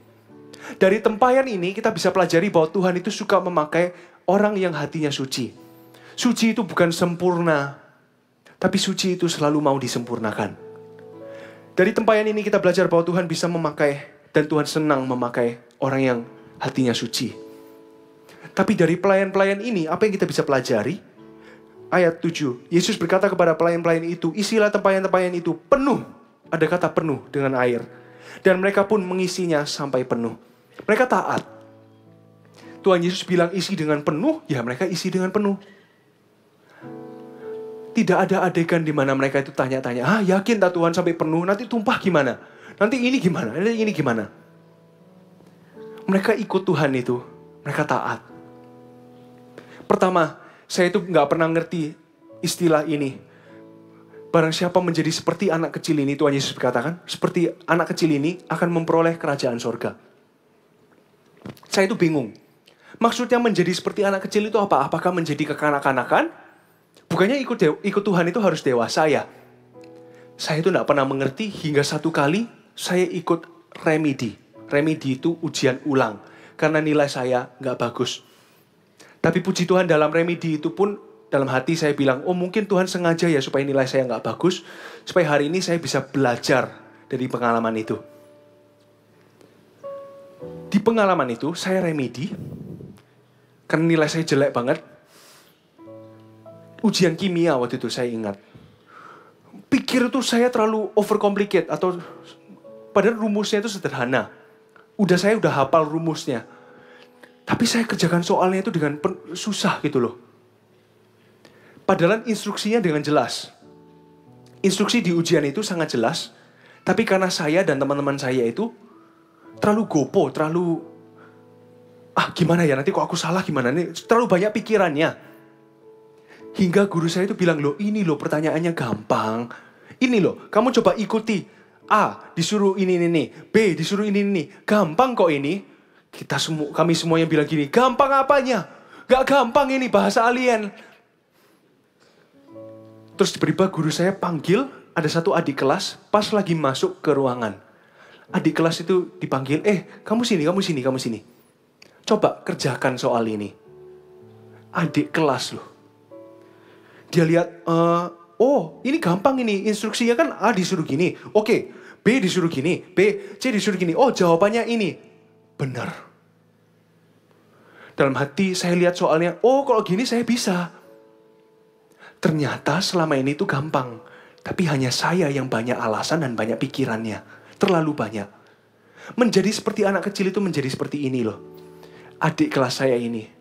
Dari tempayan ini kita bisa pelajari bahwa Tuhan itu suka memakai orang yang hatinya suci. Suci itu bukan sempurna, tapi suci itu selalu mau disempurnakan. Dari tempayan ini kita belajar bahwa Tuhan bisa memakai, dan Tuhan senang memakai orang yang hatinya suci. Tapi dari pelayan-pelayan ini, apa yang kita bisa pelajari? Ayat 7, Yesus berkata kepada pelayan-pelayan itu, isilah tempayan-tempayan itu penuh. Ada kata penuh dengan air. Dan mereka pun mengisinya sampai penuh. Mereka taat. Tuhan Yesus bilang isi dengan penuh, ya mereka isi dengan penuh. Tidak ada adegan di mana mereka itu tanya-tanya, yakin tak Tuhan sampai penuh, nanti tumpah gimana? Nanti ini gimana? Nanti ini gimana? Mereka ikut Tuhan itu, mereka taat. Pertama, saya itu gak pernah ngerti istilah ini. Barang siapa menjadi seperti anak kecil ini, Tuhan Yesus berkatakan, seperti anak kecil ini akan memperoleh kerajaan sorga. Saya itu bingung. Maksudnya menjadi seperti anak kecil itu apa? Apakah menjadi kekanak-kanakan? Bukannya ikut Tuhan itu harus dewasa ya? Saya itu tidak pernah mengerti hingga satu kali saya ikut remedi. Remedi itu ujian ulang. Karena nilai saya nggak bagus. Tapi puji Tuhan dalam remedi itu pun dalam hati saya bilang, mungkin Tuhan sengaja ya supaya nilai saya nggak bagus. Supaya hari ini saya bisa belajar dari pengalaman itu. Di pengalaman itu saya remedi. Karena nilai saya jelek banget. Ujian kimia waktu itu saya ingat. Pikir itu saya terlalu overcomplicate atau padahal rumusnya itu sederhana. Saya udah hafal rumusnya. Tapi saya kerjakan soalnya itu dengan susah gitu loh. Padahal instruksinya dengan jelas. Instruksi di ujian itu sangat jelas. Tapi karena saya dan teman-teman saya itu terlalu gopo, terlalu gimana ya nanti kok aku salah gimana nih. Terlalu banyak pikirannya. Hingga guru saya itu bilang, ini pertanyaannya gampang. Ini kamu coba ikuti. A, disuruh ini. B, disuruh ini. Gampang kok ini. Kami semuanya bilang gini, gampang apanya? Gak gampang ini, bahasa alien. Terus tiba-tiba guru saya panggil, ada satu adik kelas, pas lagi masuk ke ruangan. Adik kelas itu dipanggil, kamu sini. Coba kerjakan soal ini. Adik kelas loh. Dia lihat, ini gampang ini. Instruksinya kan A disuruh gini. Oke, B disuruh gini. B, C disuruh gini. Jawabannya ini. Benar. Dalam hati saya lihat soalnya, kalau gini saya bisa. Ternyata selama ini itu gampang. Tapi hanya saya yang banyak alasan dan banyak pikirannya. Terlalu banyak. Menjadi seperti anak kecil itu menjadi seperti ini loh. Adik kelas saya ini.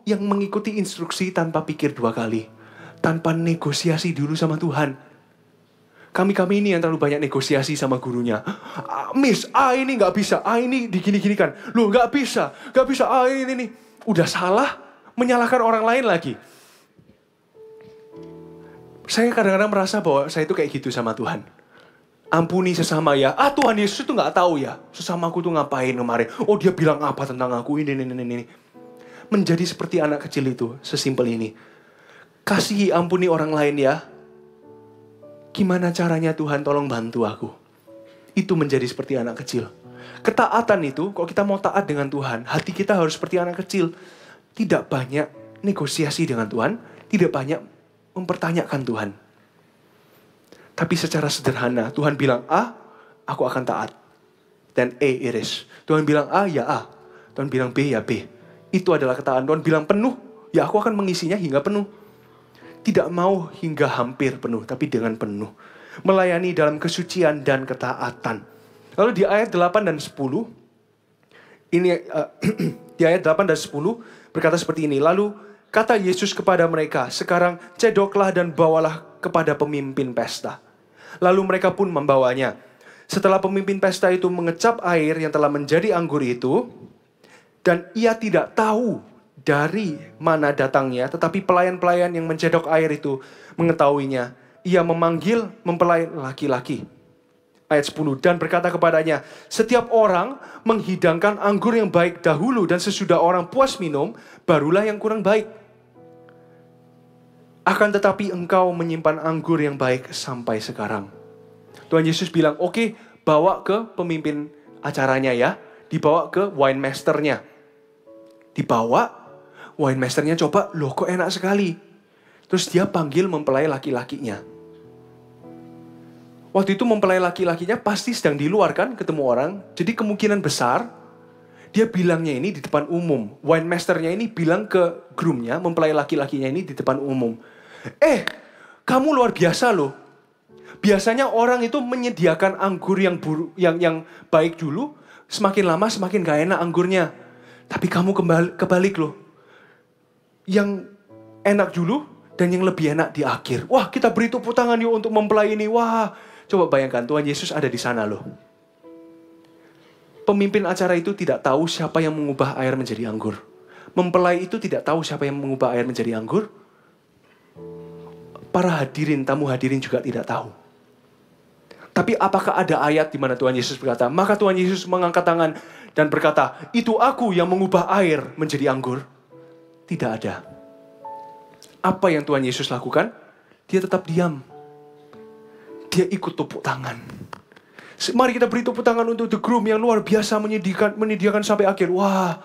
Yang mengikuti instruksi tanpa pikir dua kali. Tanpa negosiasi dulu sama Tuhan. Kami ini yang terlalu banyak negosiasi sama gurunya. Miss, ini gak bisa. Ini digini-ginikan. Loh gak bisa. Ini. Udah salah, menyalahkan orang lain lagi. Saya kadang-kadang merasa bahwa saya itu kayak gitu sama Tuhan. Ampuni sesama ya. Tuhan Yesus itu nggak tahu ya. Sesamaku tuh ngapain kemarin. Oh dia bilang apa tentang aku. Ini. Menjadi seperti anak kecil itu. Sesimpel ini. Kasihi ampuni orang lain ya. Gimana caranya Tuhan tolong bantu aku. Itu menjadi seperti anak kecil. Ketaatan itu, kalau kita mau taat dengan Tuhan, hati kita harus seperti anak kecil. Tidak banyak negosiasi dengan Tuhan. Tidak banyak mempertanyakan Tuhan. Tapi secara sederhana, Tuhan bilang A, aku akan taat. Dan iris. Tuhan bilang A, ya A. Tuhan bilang B, ya B. Itu adalah ketaatan. Tuhan bilang penuh, ya aku akan mengisinya hingga penuh. Tidak mau hingga hampir penuh, tapi dengan penuh. Melayani dalam kesucian dan ketaatan. Lalu di ayat 8 dan 10, ini di ayat 8 dan 10 berkata seperti ini. Lalu kata Yesus kepada mereka, sekarang cedoklah dan bawalah kepada pemimpin pesta. Lalu mereka pun membawanya. Setelah pemimpin pesta itu mengecap air yang telah menjadi anggur itu, dan ia tidak tahu dari mana datangnya, tetapi pelayan-pelayan yang mencedok air itu mengetahuinya. Ia memanggil mempelai laki-laki. Ayat 10, dan berkata kepadanya, setiap orang menghidangkan anggur yang baik dahulu, dan sesudah orang puas minum, barulah yang kurang baik. Akan tetapi engkau menyimpan anggur yang baik sampai sekarang. Tuhan Yesus bilang, oke, bawa ke pemimpin acaranya ya. Dibawa ke wine masternya. Dibawa, wine masternya coba, loh kok enak sekali. Terus dia panggil mempelai laki-lakinya. Waktu itu mempelai laki-lakinya pasti sedang di luar kan, ketemu orang. Jadi kemungkinan besar, dia bilangnya ini di depan umum. Wine masternya ini bilang ke groomnya, mempelai laki-lakinya ini di depan umum. Kamu luar biasa loh. Biasanya orang itu menyediakan anggur yang baik dulu, semakin lama semakin gak enak anggurnya. Tapi kamu kebalik loh. Yang enak dulu dan yang lebih enak di akhir. Wah, kita beri tepuk tangan yuk untuk mempelai ini. Wah, coba bayangkan Tuhan Yesus ada di sana loh. Pemimpin acara itu tidak tahu siapa yang mengubah air menjadi anggur. Mempelai itu tidak tahu siapa yang mengubah air menjadi anggur. Para hadirin, tamu hadirin juga tidak tahu. Tapi apakah ada ayat di mana Tuhan Yesus berkata, maka Tuhan Yesus mengangkat tangan dan berkata, itu aku yang mengubah air menjadi anggur? Tidak ada. Apa yang Tuhan Yesus lakukan? Dia tetap diam. Dia ikut tepuk tangan. Mari kita beri tepuk tangan untuk the groom yang luar biasa menyediakan sampai akhir. Wah,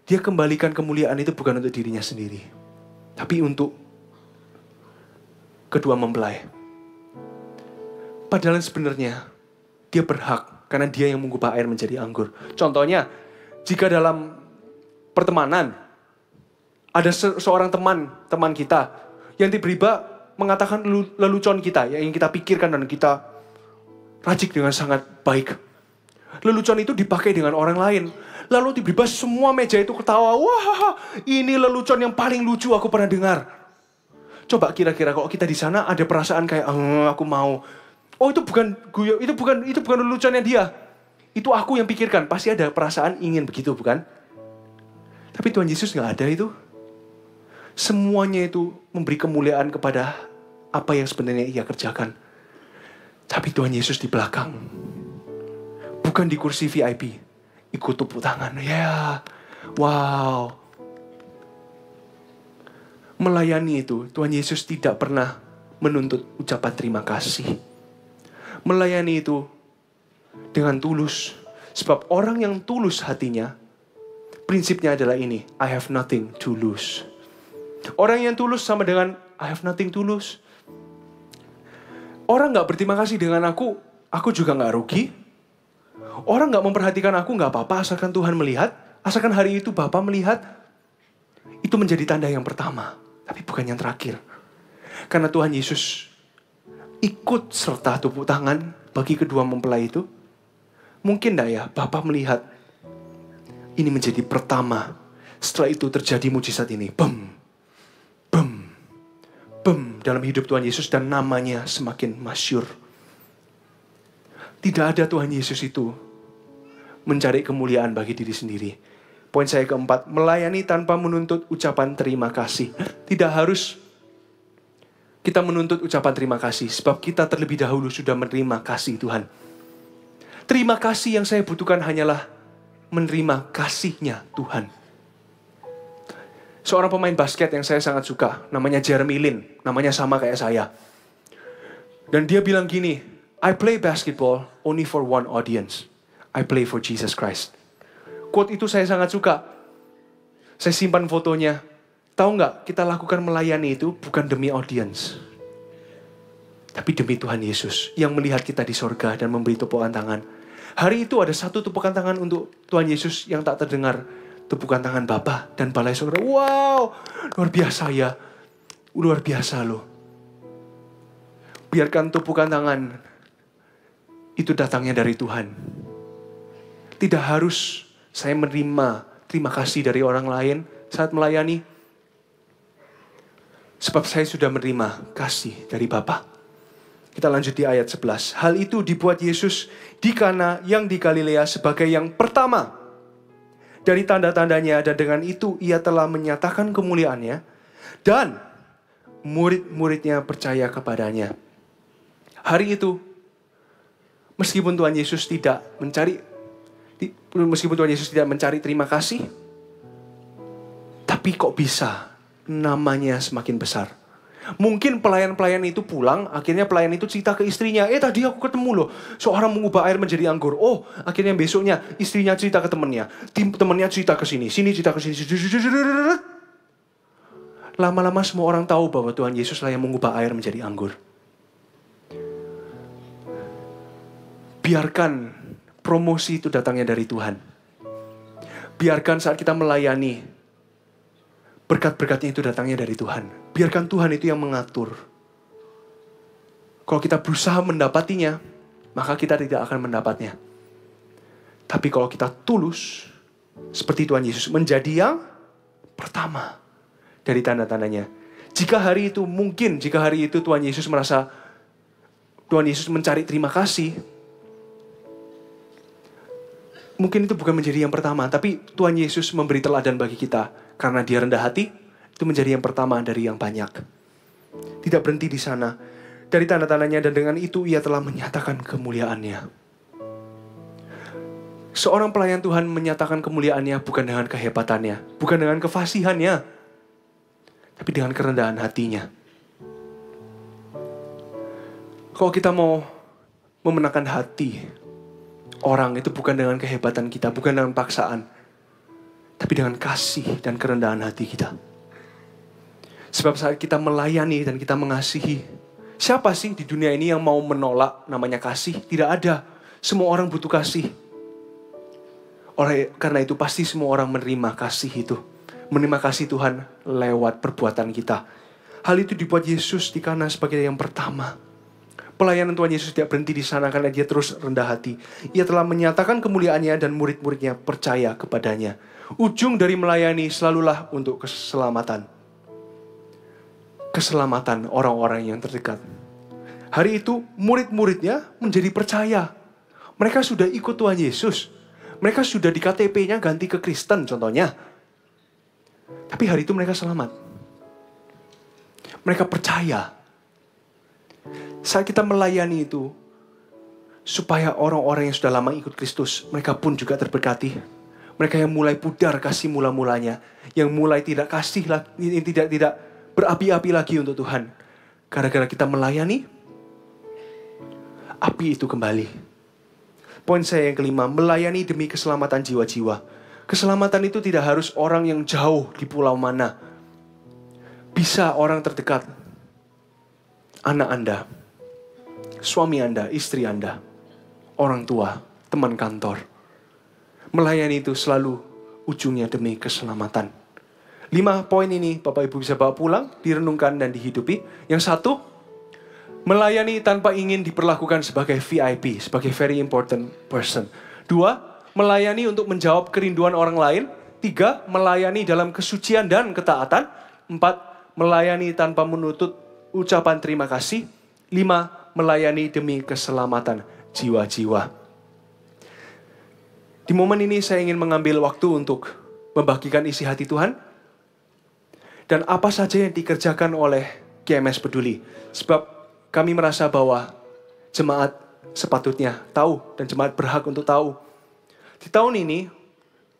dia kembalikan kemuliaan itu bukan untuk dirinya sendiri, tapi untuk kedua mempelai. Padahal sebenarnya dia berhak karena dia yang mengubah air menjadi anggur. Contohnya, jika dalam pertemanan ada seorang teman kita yang tiba-tiba mengatakan lelucon kita, yang kita pikirkan dan kita racik dengan sangat baik. Lelucon itu dipakai dengan orang lain. Lalu tiba-tiba semua meja itu ketawa. Wah, ini lelucon yang paling lucu aku pernah dengar. Coba kira-kira kalau kita di sana ada perasaan kayak, aku mau. Oh, itu bukan leluconnya dia. Itu aku yang pikirkan. Pasti ada perasaan ingin begitu, bukan? Tapi Tuhan Yesus nggak ada itu. Semuanya itu memberi kemuliaan kepada apa yang sebenarnya ia kerjakan. Tapi Tuhan Yesus di belakang. Bukan di kursi VIP. Ikut tepuk tangan. Ya, wow. Melayani itu, Tuhan Yesus tidak pernah menuntut ucapan terima kasih. Melayani itu dengan tulus. Sebab orang yang tulus hatinya, prinsipnya adalah ini, I have nothing to lose. Orang yang tulus sama dengan I have nothing to lose. Orang gak berterima kasih dengan aku juga gak rugi. Orang gak memperhatikan aku gak apa-apa, asalkan Tuhan melihat. Asalkan hari itu Bapa melihat. Itu menjadi tanda yang pertama, tapi bukan yang terakhir. Karena Tuhan Yesus ikut serta tepuk tangan bagi kedua mempelai itu. Mungkin gak ya Bapa melihat ini menjadi pertama. Setelah itu terjadi mujizat ini. Bum, bum, bum dalam hidup Tuhan Yesus dan namanya semakin masyhur. Tidak ada Tuhan Yesus itu mencari kemuliaan bagi diri sendiri. Poin saya keempat, melayani tanpa menuntut ucapan terima kasih. Tidak harus kita menuntut ucapan terima kasih. Sebab kita terlebih dahulu sudah menerima kasih Tuhan. Terima kasih yang saya butuhkan hanyalah menerima kasih-Nya Tuhan. Seorang pemain basket yang saya sangat suka, namanya Jeremy Lin. Namanya sama kayak saya. Dan dia bilang gini, I play basketball only for one audience. I play for Jesus Christ. Quote itu saya sangat suka. Saya simpan fotonya. Tahu nggak, kita lakukan melayani itu bukan demi audience, tapi demi Tuhan Yesus yang melihat kita di sorga dan memberi tepukan tangan. Hari itu ada satu tepukan tangan untuk Tuhan Yesus yang tak terdengar. Tepukan tangan Bapa dan balai sorga. Wow, luar biasa ya. Luar biasa loh. Biarkan tepukan tangan itu datangnya dari Tuhan. Tidak harus saya menerima terima kasih dari orang lain saat melayani. Sebab saya sudah menerima kasih dari Bapa. Kita lanjut di ayat 11. Hal itu dibuat Yesus di Kana yang di Galilea sebagai yang pertama dari tanda-tandanya, dan dengan itu ia telah menyatakan kemuliaannya dan murid-muridnya percaya kepadanya. Hari itu, meskipun Tuhan Yesus tidak mencari terima kasih, tapi kok bisa namanya semakin besar. Mungkin pelayan-pelayan itu pulang, akhirnya pelayan itu cerita ke istrinya, tadi aku ketemu loh, seorang mengubah air menjadi anggur. Oh, akhirnya besoknya istrinya cerita ke temannya, temannya cerita ke sini cerita ke sini. Lama-lama semua orang tahu bahwa Tuhan Yesus lah yang mengubah air menjadi anggur. Biarkan promosi itu datangnya dari Tuhan. Biarkan saat kita melayani, berkat-berkatnya itu datangnya dari Tuhan. Biarkan Tuhan itu yang mengatur. Kalau kita berusaha mendapatinya, maka kita tidak akan mendapatnya. Tapi kalau kita tulus, seperti Tuhan Yesus, menjadi yang pertama dari tanda-tandanya. Jika hari itu Tuhan Yesus merasa, Tuhan Yesus mencari terima kasih, mungkin itu bukan menjadi yang pertama, tapi Tuhan Yesus memberi teladan bagi kita. Karena dia rendah hati, itu menjadi yang pertama dari yang banyak. Tidak berhenti di sana. Dari tanda-tandanya, dan dengan itu ia telah menyatakan kemuliaannya. Seorang pelayan Tuhan menyatakan kemuliaannya bukan dengan kehebatannya, bukan dengan kefasihannya, tapi dengan kerendahan hatinya. Kalau kita mau memenangkan hati orang, itu bukan dengan kehebatan kita, bukan dengan paksaan, tapi dengan kasih dan kerendahan hati kita. Sebab saat kita melayani dan kita mengasihi, siapa sih di dunia ini yang mau menolak namanya kasih? Tidak ada. Semua orang butuh kasih. Karena itu pasti semua orang menerima kasih itu. Menerima kasih Tuhan lewat perbuatan kita. Hal itu dibuat Yesus di Kana sebagai yang pertama. Pelayanan Tuhan Yesus tidak berhenti di sana karena dia terus rendah hati. Ia telah menyatakan kemuliaannya dan murid-muridnya percaya kepadanya. Ujung dari melayani selalulah untuk keselamatan. Keselamatan orang-orang yang terdekat. Hari itu murid-muridnya menjadi percaya. Mereka sudah ikut Tuhan Yesus. Mereka sudah di KTP-nya ganti ke Kristen contohnya. Tapi hari itu mereka selamat. Mereka percaya. Saat kita melayani itu, supaya orang-orang yang sudah lama ikut Kristus, mereka pun juga terberkati. Mereka yang mulai pudar kasih mula-mulanya, yang mulai tidak kasih lagi, tidak berapi-api lagi untuk Tuhan. Gara-gara kita melayani, api itu kembali. Poin saya yang kelima, melayani demi keselamatan jiwa-jiwa. Keselamatan itu tidak harus orang yang jauh di pulau mana. Bisa orang terdekat, anak Anda, suami Anda, istri Anda, orang tua, teman kantor. Melayani itu selalu ujungnya demi keselamatan. 5 poin ini Bapak Ibu bisa bawa pulang, direnungkan dan dihidupi. Yang satu, melayani tanpa ingin diperlakukan sebagai VIP, sebagai very important person. 2, melayani untuk menjawab kerinduan orang lain. 3, melayani dalam kesucian dan ketaatan. 4, melayani tanpa menuntut ucapan terima kasih. 5, melayani demi keselamatan jiwa-jiwa. Di momen ini saya ingin mengambil waktu untuk membagikan isi hati Tuhan. Dan apa saja yang dikerjakan oleh GMS Peduli. Sebab kami merasa bahwa jemaat sepatutnya tahu dan jemaat berhak untuk tahu. Di tahun ini,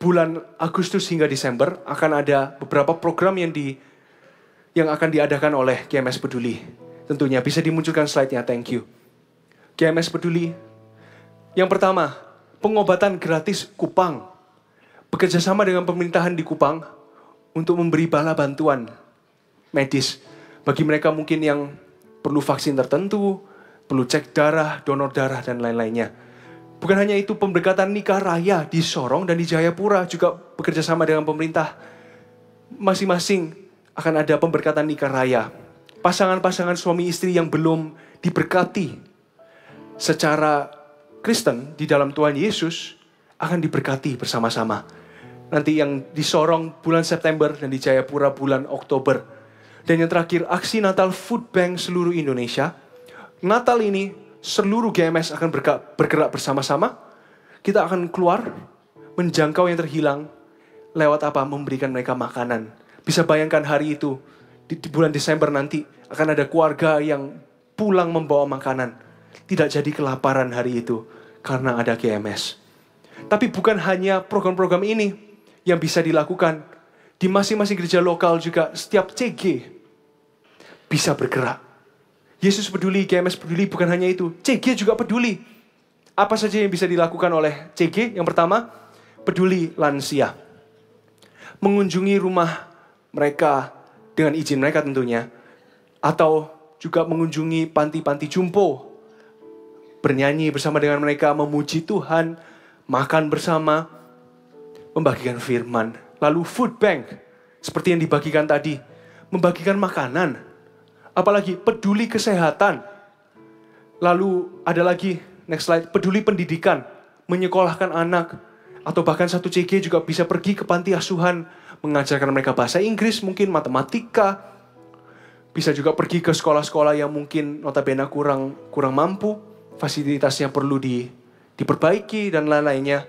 bulan Agustus hingga Desember akan ada beberapa program yang akan diadakan oleh GMS Peduli. Tentunya bisa dimunculkan slide-nya, thank you. GMS Peduli. Yang pertama, pengobatan gratis Kupang. Bekerjasama dengan pemerintahan di Kupang untuk memberi bala bantuan medis bagi mereka mungkin yang perlu vaksin tertentu, perlu cek darah, donor darah, dan lain-lainnya. Bukan hanya itu, pemberkatan nikah raya di Sorong dan di Jayapura juga bekerjasama dengan pemerintah. Masing-masing akan ada pemberkatan nikah raya. Pasangan-pasangan suami istri yang belum diberkati secara Kristen di dalam Tuhan Yesus akan diberkati bersama-sama. Nanti yang di Sorong bulan September dan di Jayapura bulan Oktober. Dan yang terakhir, aksi Natal Food Bank seluruh Indonesia. Natal ini seluruh GMS akan bergerak bersama-sama. Kita akan keluar menjangkau yang terhilang lewat apa? Memberikan mereka makanan. Bisa bayangkan hari itu di bulan Desember nanti akan ada keluarga yang pulang membawa makanan. Tidak jadi kelaparan hari itu karena ada GMS. Tapi bukan hanya program-program ini yang bisa dilakukan. Di masing-masing gereja lokal juga setiap CG bisa bergerak. Yesus peduli, GMS peduli, bukan hanya itu. CG juga peduli. Apa saja yang bisa dilakukan oleh CG? Yang pertama, peduli lansia. Mengunjungi rumah mereka dengan izin mereka tentunya. Atau juga mengunjungi panti-panti jumbo. Bernyanyi bersama dengan mereka, memuji Tuhan, makan bersama, membagikan firman. Lalu food bank, seperti yang dibagikan tadi, membagikan makanan. Apalagi peduli kesehatan. Lalu ada lagi, next slide, peduli pendidikan, menyekolahkan anak. Atau bahkan satu CG juga bisa pergi ke panti asuhan, mengajarkan mereka bahasa Inggris, mungkin matematika. Bisa juga pergi ke sekolah-sekolah yang mungkin notabene kurang mampu, fasilitasnya perlu diperbaiki dan lain-lainnya.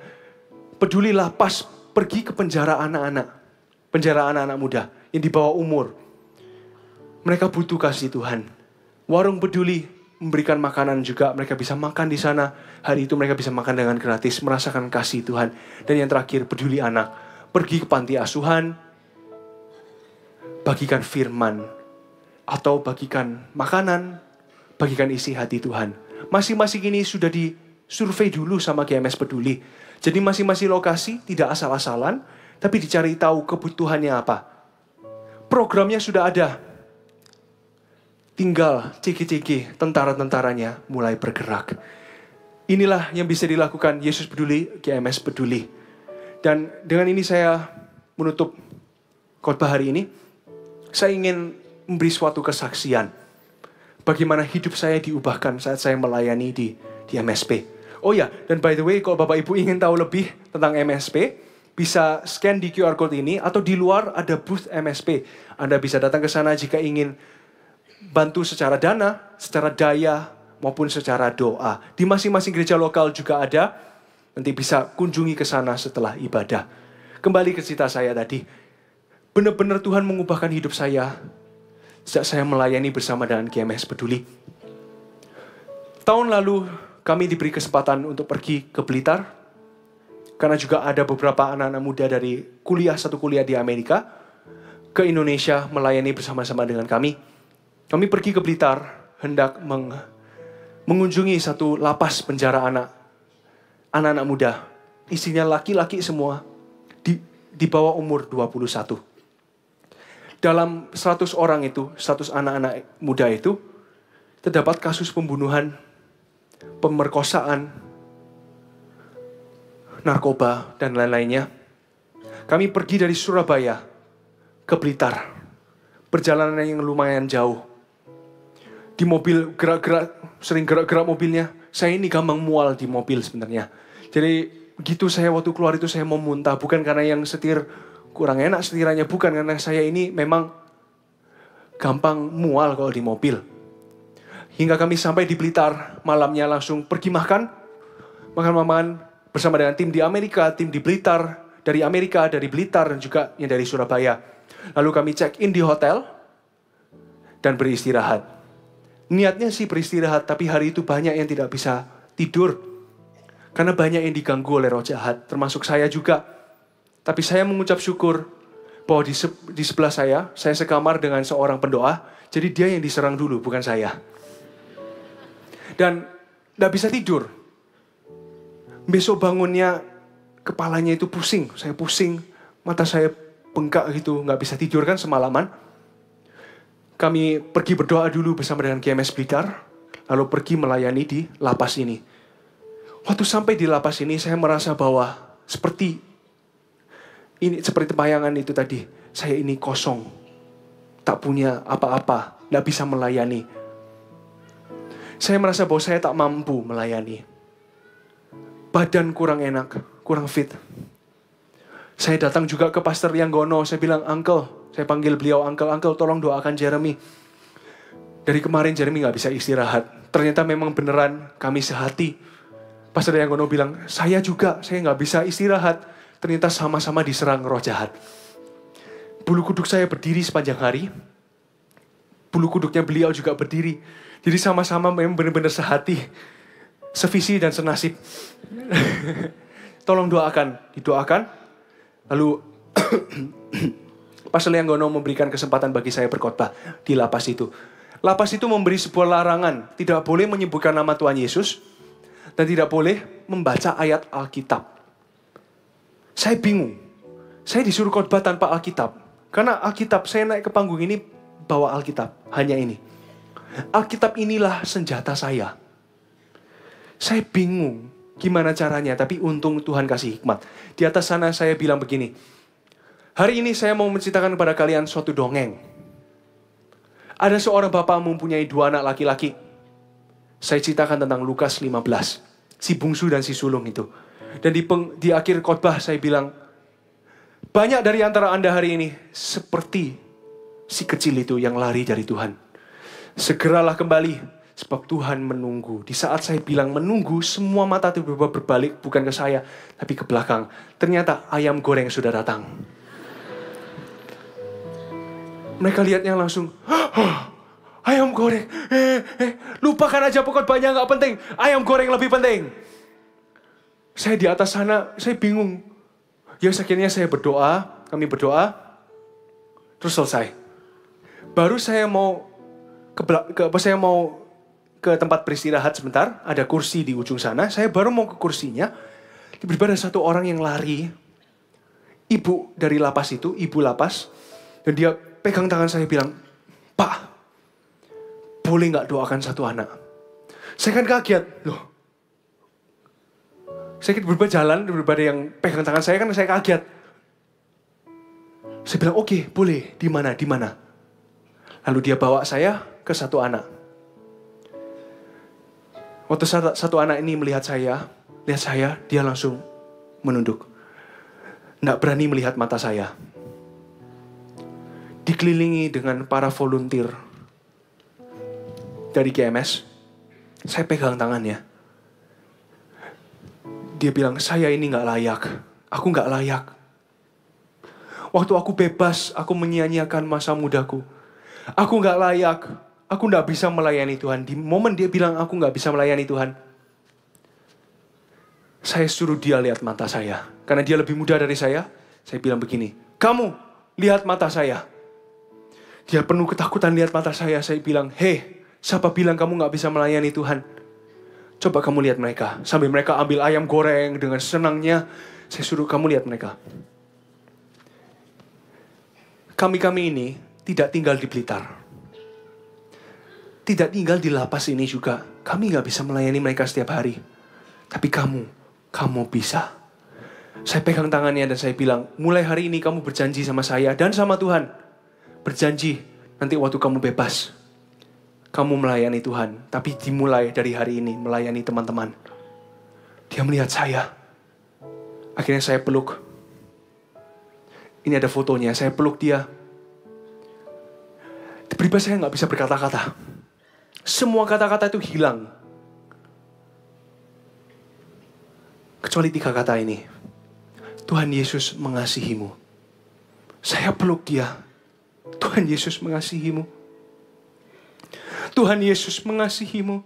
Peduli lapas, pergi ke penjara anak-anak muda yang di bawah umur. Mereka butuh kasih Tuhan. Warung peduli memberikan makanan juga, mereka bisa makan di sana. Hari itu mereka bisa makan dengan gratis, merasakan kasih Tuhan. Dan yang terakhir, peduli anak. Pergi ke panti asuhan, bagikan firman, atau bagikan makanan, bagikan isi hati Tuhan. Masing-masing ini sudah disurvei dulu sama GMS Peduli. Jadi masing-masing lokasi tidak asal-asalan, tapi dicari tahu kebutuhannya apa. Programnya sudah ada. Tinggal CG-CG, tentara-tentaranya mulai bergerak. Inilah yang bisa dilakukan Yesus Peduli, GMS Peduli. Dan dengan ini saya menutup khotbah hari ini. Saya ingin memberi suatu kesaksian. Bagaimana hidup saya diubahkan saat saya melayani di MSP. Oh ya, dan by the way, kalau Bapak Ibu ingin tahu lebih tentang MSP, bisa scan di QR Code ini, atau di luar ada booth MSP. Anda bisa datang ke sana jika ingin bantu secara dana, secara daya, maupun secara doa. Di masing-masing gereja lokal juga ada. Nanti bisa kunjungi ke sana setelah ibadah. Kembali ke cerita saya tadi. Benar-benar Tuhan mengubahkan hidup saya sejak saya melayani bersama dengan GMS Peduli. Tahun lalu kami diberi kesempatan untuk pergi ke Blitar. Karena juga ada beberapa anak-anak muda dari satu kuliah di Amerika ke Indonesia melayani bersama-sama dengan kami. Kami pergi ke Blitar, hendak mengunjungi satu lapas penjara anak-anak muda. Isinya laki-laki semua, di bawah umur 21. Dalam 100 orang itu, 100 anak-anak muda itu, terdapat kasus pembunuhan, pemerkosaan, narkoba, dan lain-lainnya. Kami pergi dari Surabaya ke Blitar. Perjalanan yang lumayan jauh. Di mobil sering gerak-gerak mobilnya. Saya ini gampang mual di mobil sebenarnya. Jadi begitu saya waktu keluar itu saya mau muntah. Bukan karena yang setir kurang enak setiranya. Bukan karena saya ini memang gampang mual kalau di mobil. Hingga kami sampai di Blitar. Malamnya langsung pergi makan. Makan bersama dengan tim di Amerika, tim di Blitar. Dari Amerika, dari Blitar, dan juga yang dari Surabaya. Lalu kami check in di hotel. dan beristirahat. Niatnya sih beristirahat, tapi hari itu banyak yang tidak bisa tidur. Karena banyak yang diganggu oleh roh jahat, termasuk saya juga. Tapi saya mengucap syukur bahwa di sebelah saya sekamar dengan seorang pendoa, jadi dia yang diserang dulu, bukan saya. Dan tidak bisa tidur. Besok bangunnya, kepalanya itu pusing, saya pusing, mata saya bengkak gitu, nggak bisa tidur kan semalaman. Kami pergi berdoa dulu bersama dengan GMS Blitar, lalu pergi melayani di lapas ini. Waktu sampai di lapas ini, saya merasa bahwa seperti bayangan itu tadi, saya ini kosong, tak punya apa-apa, nggak bisa melayani. Saya merasa bahwa saya tak mampu melayani. Badan kurang enak, kurang fit. Saya datang juga ke Pastor Yanggono, saya bilang, Uncle, saya panggil beliau Uncle, tolong doakan Jeremy. Dari kemarin Jeremy nggak bisa istirahat. Ternyata memang beneran kami sehati. Pastor Yanggono bilang, saya juga, saya nggak bisa istirahat. Ternyata sama-sama diserang roh jahat. Bulu kuduk saya berdiri sepanjang hari. Bulu kuduknya beliau juga berdiri. Jadi sama-sama memang benar-benar sehati. Sevisi dan senasib. Tolong didoakan. Lalu Pastor Yanggono memberikan kesempatan bagi saya berkhotbah di lapas itu. Lapas itu memberi sebuah larangan. Tidak boleh menyebutkan nama Tuhan Yesus. Dan tidak boleh membaca ayat Alkitab. Saya bingung. Saya disuruh khotbah tanpa Alkitab. Karena Alkitab, saya naik ke panggung ini bawa Alkitab. Hanya ini. Alkitab inilah senjata saya. Saya bingung gimana caranya. Tapi untung Tuhan kasih hikmat. Di atas sana saya bilang begini. Hari ini saya mau menceritakan kepada kalian suatu dongeng. Ada seorang bapak mempunyai 2 anak laki-laki. Saya ceritakan tentang Lukas 15. Si bungsu dan si sulung itu. Dan di akhir khotbah saya bilang, banyak dari antara Anda hari ini seperti si kecil itu yang lari dari Tuhan. Segeralah kembali, sebab Tuhan menunggu. Di saat saya bilang menunggu, semua mata tiba-tiba berbalik, bukan ke saya, tapi ke belakang. Ternyata ayam goreng sudah datang. Mereka lihatnya langsung, ayam goreng, lupakan aja khotbahnya nggak penting, ayam goreng lebih penting. Saya di atas sana, saya bingung. Ya akhirnya saya berdoa, kami berdoa, terus selesai. Baru saya mau ke tempat beristirahat sebentar, ada kursi di ujung sana. Saya baru mau ke kursinya, tiba-tiba ada satu orang yang lari, ibu dari lapas itu, ibu lapas, dan dia pegang tangan saya bilang, Pak, boleh nggak doakan satu anak? Saya kan kaget, loh. Saya tiba-tiba jalan, tiba-tiba ada yang pegang tangan saya, kan saya kaget. Saya bilang, oke, boleh, di mana? Lalu dia bawa saya ke satu anak. Waktu satu anak ini melihat saya, dia langsung menunduk. Nggak berani melihat mata saya. Dikelilingi dengan para volunteer dari GMS. Saya pegang tangannya. Dia bilang, saya ini nggak layak. Aku nggak layak. Waktu aku bebas, aku menyia-nyiakan masa mudaku. Aku nggak layak. Aku nggak bisa melayani Tuhan. Di momen dia bilang aku nggak bisa melayani Tuhan, saya suruh dia lihat mata saya. Karena dia lebih muda dari saya bilang begini, kamu lihat mata saya. Dia penuh ketakutan lihat mata saya. Saya bilang, hei, siapa bilang kamu nggak bisa melayani Tuhan? Coba kamu lihat mereka. Sambil mereka ambil ayam goreng dengan senangnya, saya suruh kamu lihat mereka. Kami ini tidak tinggal di Blitar. Tidak tinggal di lapas ini juga. Kami gak bisa melayani mereka setiap hari. Tapi kamu bisa. Saya pegang tangannya dan saya bilang, mulai hari ini kamu berjanji sama saya dan sama Tuhan. Berjanji, nanti waktu kamu bebas, kamu melayani Tuhan. Tapi dimulai dari hari ini, melayani teman-teman. Dia melihat saya. Akhirnya saya peluk. Ini ada fotonya, saya peluk dia. Tiba-tiba saya gak bisa berkata-kata. Semua kata-kata itu hilang. Kecuali 3 kata ini. Tuhan Yesus mengasihimu. Saya peluk dia. Tuhan Yesus mengasihimu. Tuhan Yesus mengasihimu.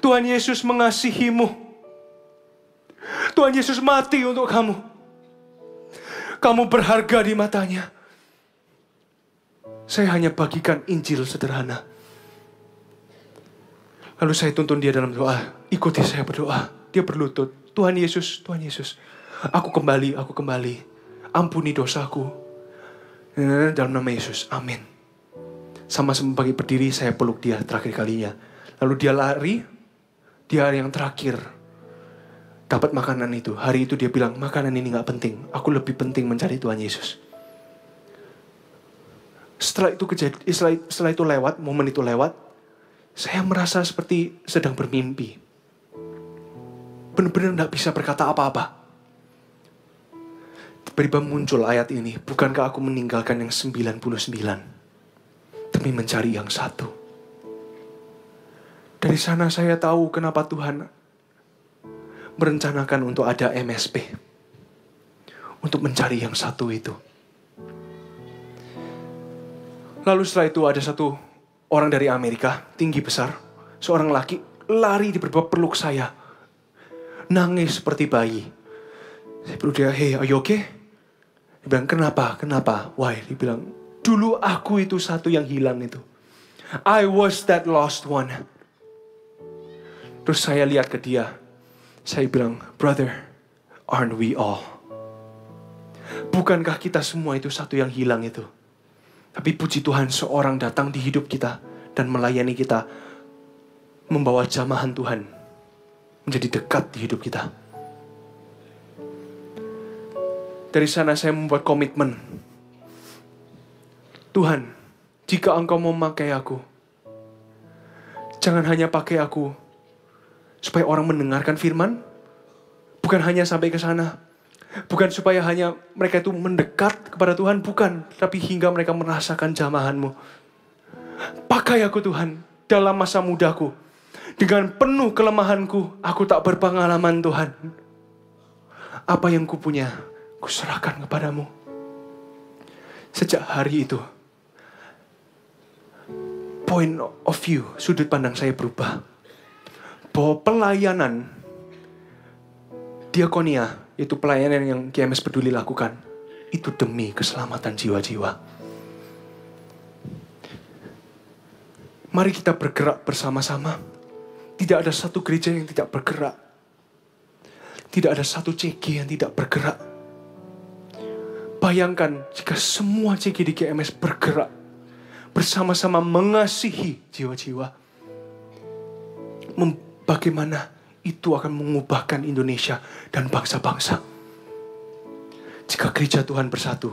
Tuhan Yesus mengasihimu. Tuhan Yesus mati untuk kamu. Kamu berharga di matanya. Saya hanya bagikan Injil sederhana. Lalu saya tuntun dia dalam doa. Ikuti saya berdoa. Dia berlutut. Tuhan Yesus, Tuhan Yesus. Aku kembali. Ampuni dosaku. Dalam nama Yesus. Amin. Sama-sama bagi berdiri, saya peluk dia terakhir kalinya. Lalu dia lari. Dia yang terakhir dapat makanan itu. Hari itu dia bilang, makanan ini gak penting. Aku lebih penting mencari Tuhan Yesus. Setelah itu lewat, momen itu lewat, saya merasa seperti sedang bermimpi. Benar-benar gak bisa berkata apa-apa. Tiba-tiba muncul ayat ini. Bukankah aku meninggalkan yang 99 demi mencari yang satu. Dari sana saya tahu kenapa Tuhan merencanakan untuk ada MSP. Untuk mencari yang satu itu. Lalu setelah itu ada satu orang dari Amerika, tinggi besar. Seorang laki lari di bawah peluk saya. Nangis seperti bayi. Saya peluk dia, hey, are you okay? Dia bilang, kenapa? Why? Dia bilang, dulu aku itu satu yang hilang itu. I was that lost one. Terus saya lihat ke dia. Saya bilang, brother, aren't we all? Bukankah kita semua itu satu yang hilang itu? Tapi puji Tuhan, seorang datang di hidup kita dan melayani kita, membawa jamahan Tuhan menjadi dekat di hidup kita. Dari sana saya membuat komitmen. Tuhan, jika Engkau mau memakai aku, jangan hanya pakai aku supaya orang mendengarkan firman, bukan hanya sampai ke sana. Bukan supaya hanya mereka itu mendekat kepada Tuhan, bukan. Tapi hingga mereka merasakan jamahan-Mu. Pakai aku Tuhan, dalam masa mudaku. Dengan penuh kelemahanku, aku tak berpengalaman Tuhan. Apa yang kupunya, kuserahkan kepadamu. Sejak hari itu, point of view, sudut pandang saya berubah. Bahwa pelayanan diakonia, itu pelayanan yang GMS Peduli lakukan, itu demi keselamatan jiwa-jiwa. Mari kita bergerak bersama-sama. Tidak ada satu gereja yang tidak bergerak. Tidak ada satu CG yang tidak bergerak. Bayangkan jika semua CG di GMS bergerak bersama-sama mengasihi jiwa-jiwa. Bagaimana itu akan mengubahkan Indonesia dan bangsa-bangsa. Jika gereja Tuhan bersatu,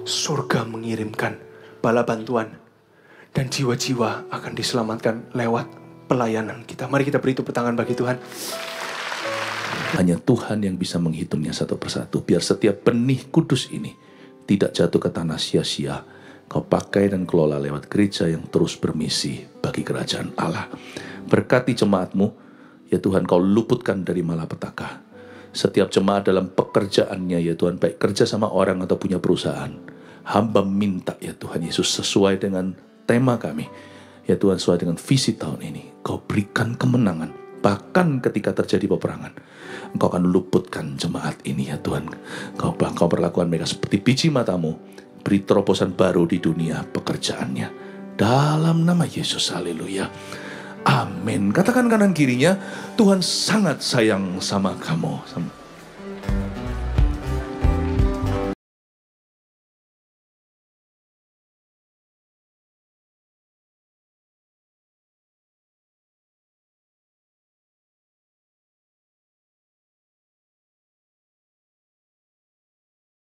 surga mengirimkan bala bantuan dan jiwa-jiwa akan diselamatkan lewat pelayanan kita. Mari kita beri tepuk tangan bagi Tuhan. Hanya Tuhan yang bisa menghitungnya satu persatu. Biar setiap benih kudus ini tidak jatuh ke tanah sia-sia. Kau pakai dan kelola lewat gereja yang terus bermisi bagi kerajaan Allah. Berkati jemaat-Mu, ya Tuhan, Kau luputkan dari malapetaka. Setiap jemaat dalam pekerjaannya, ya Tuhan, baik kerja sama orang atau punya perusahaan. Hamba minta, ya Tuhan Yesus, sesuai dengan tema kami. Ya Tuhan, sesuai dengan visi tahun ini. Kau berikan kemenangan. Bahkan ketika terjadi peperangan, Engkau akan luputkan jemaat ini, ya Tuhan. Kau perlakukan mereka seperti biji mata-Mu. Beri terobosan baru di dunia pekerjaannya. Dalam nama Yesus, haleluya. Amin. Katakan kanan kirinya, Tuhan sangat sayang sama kamu.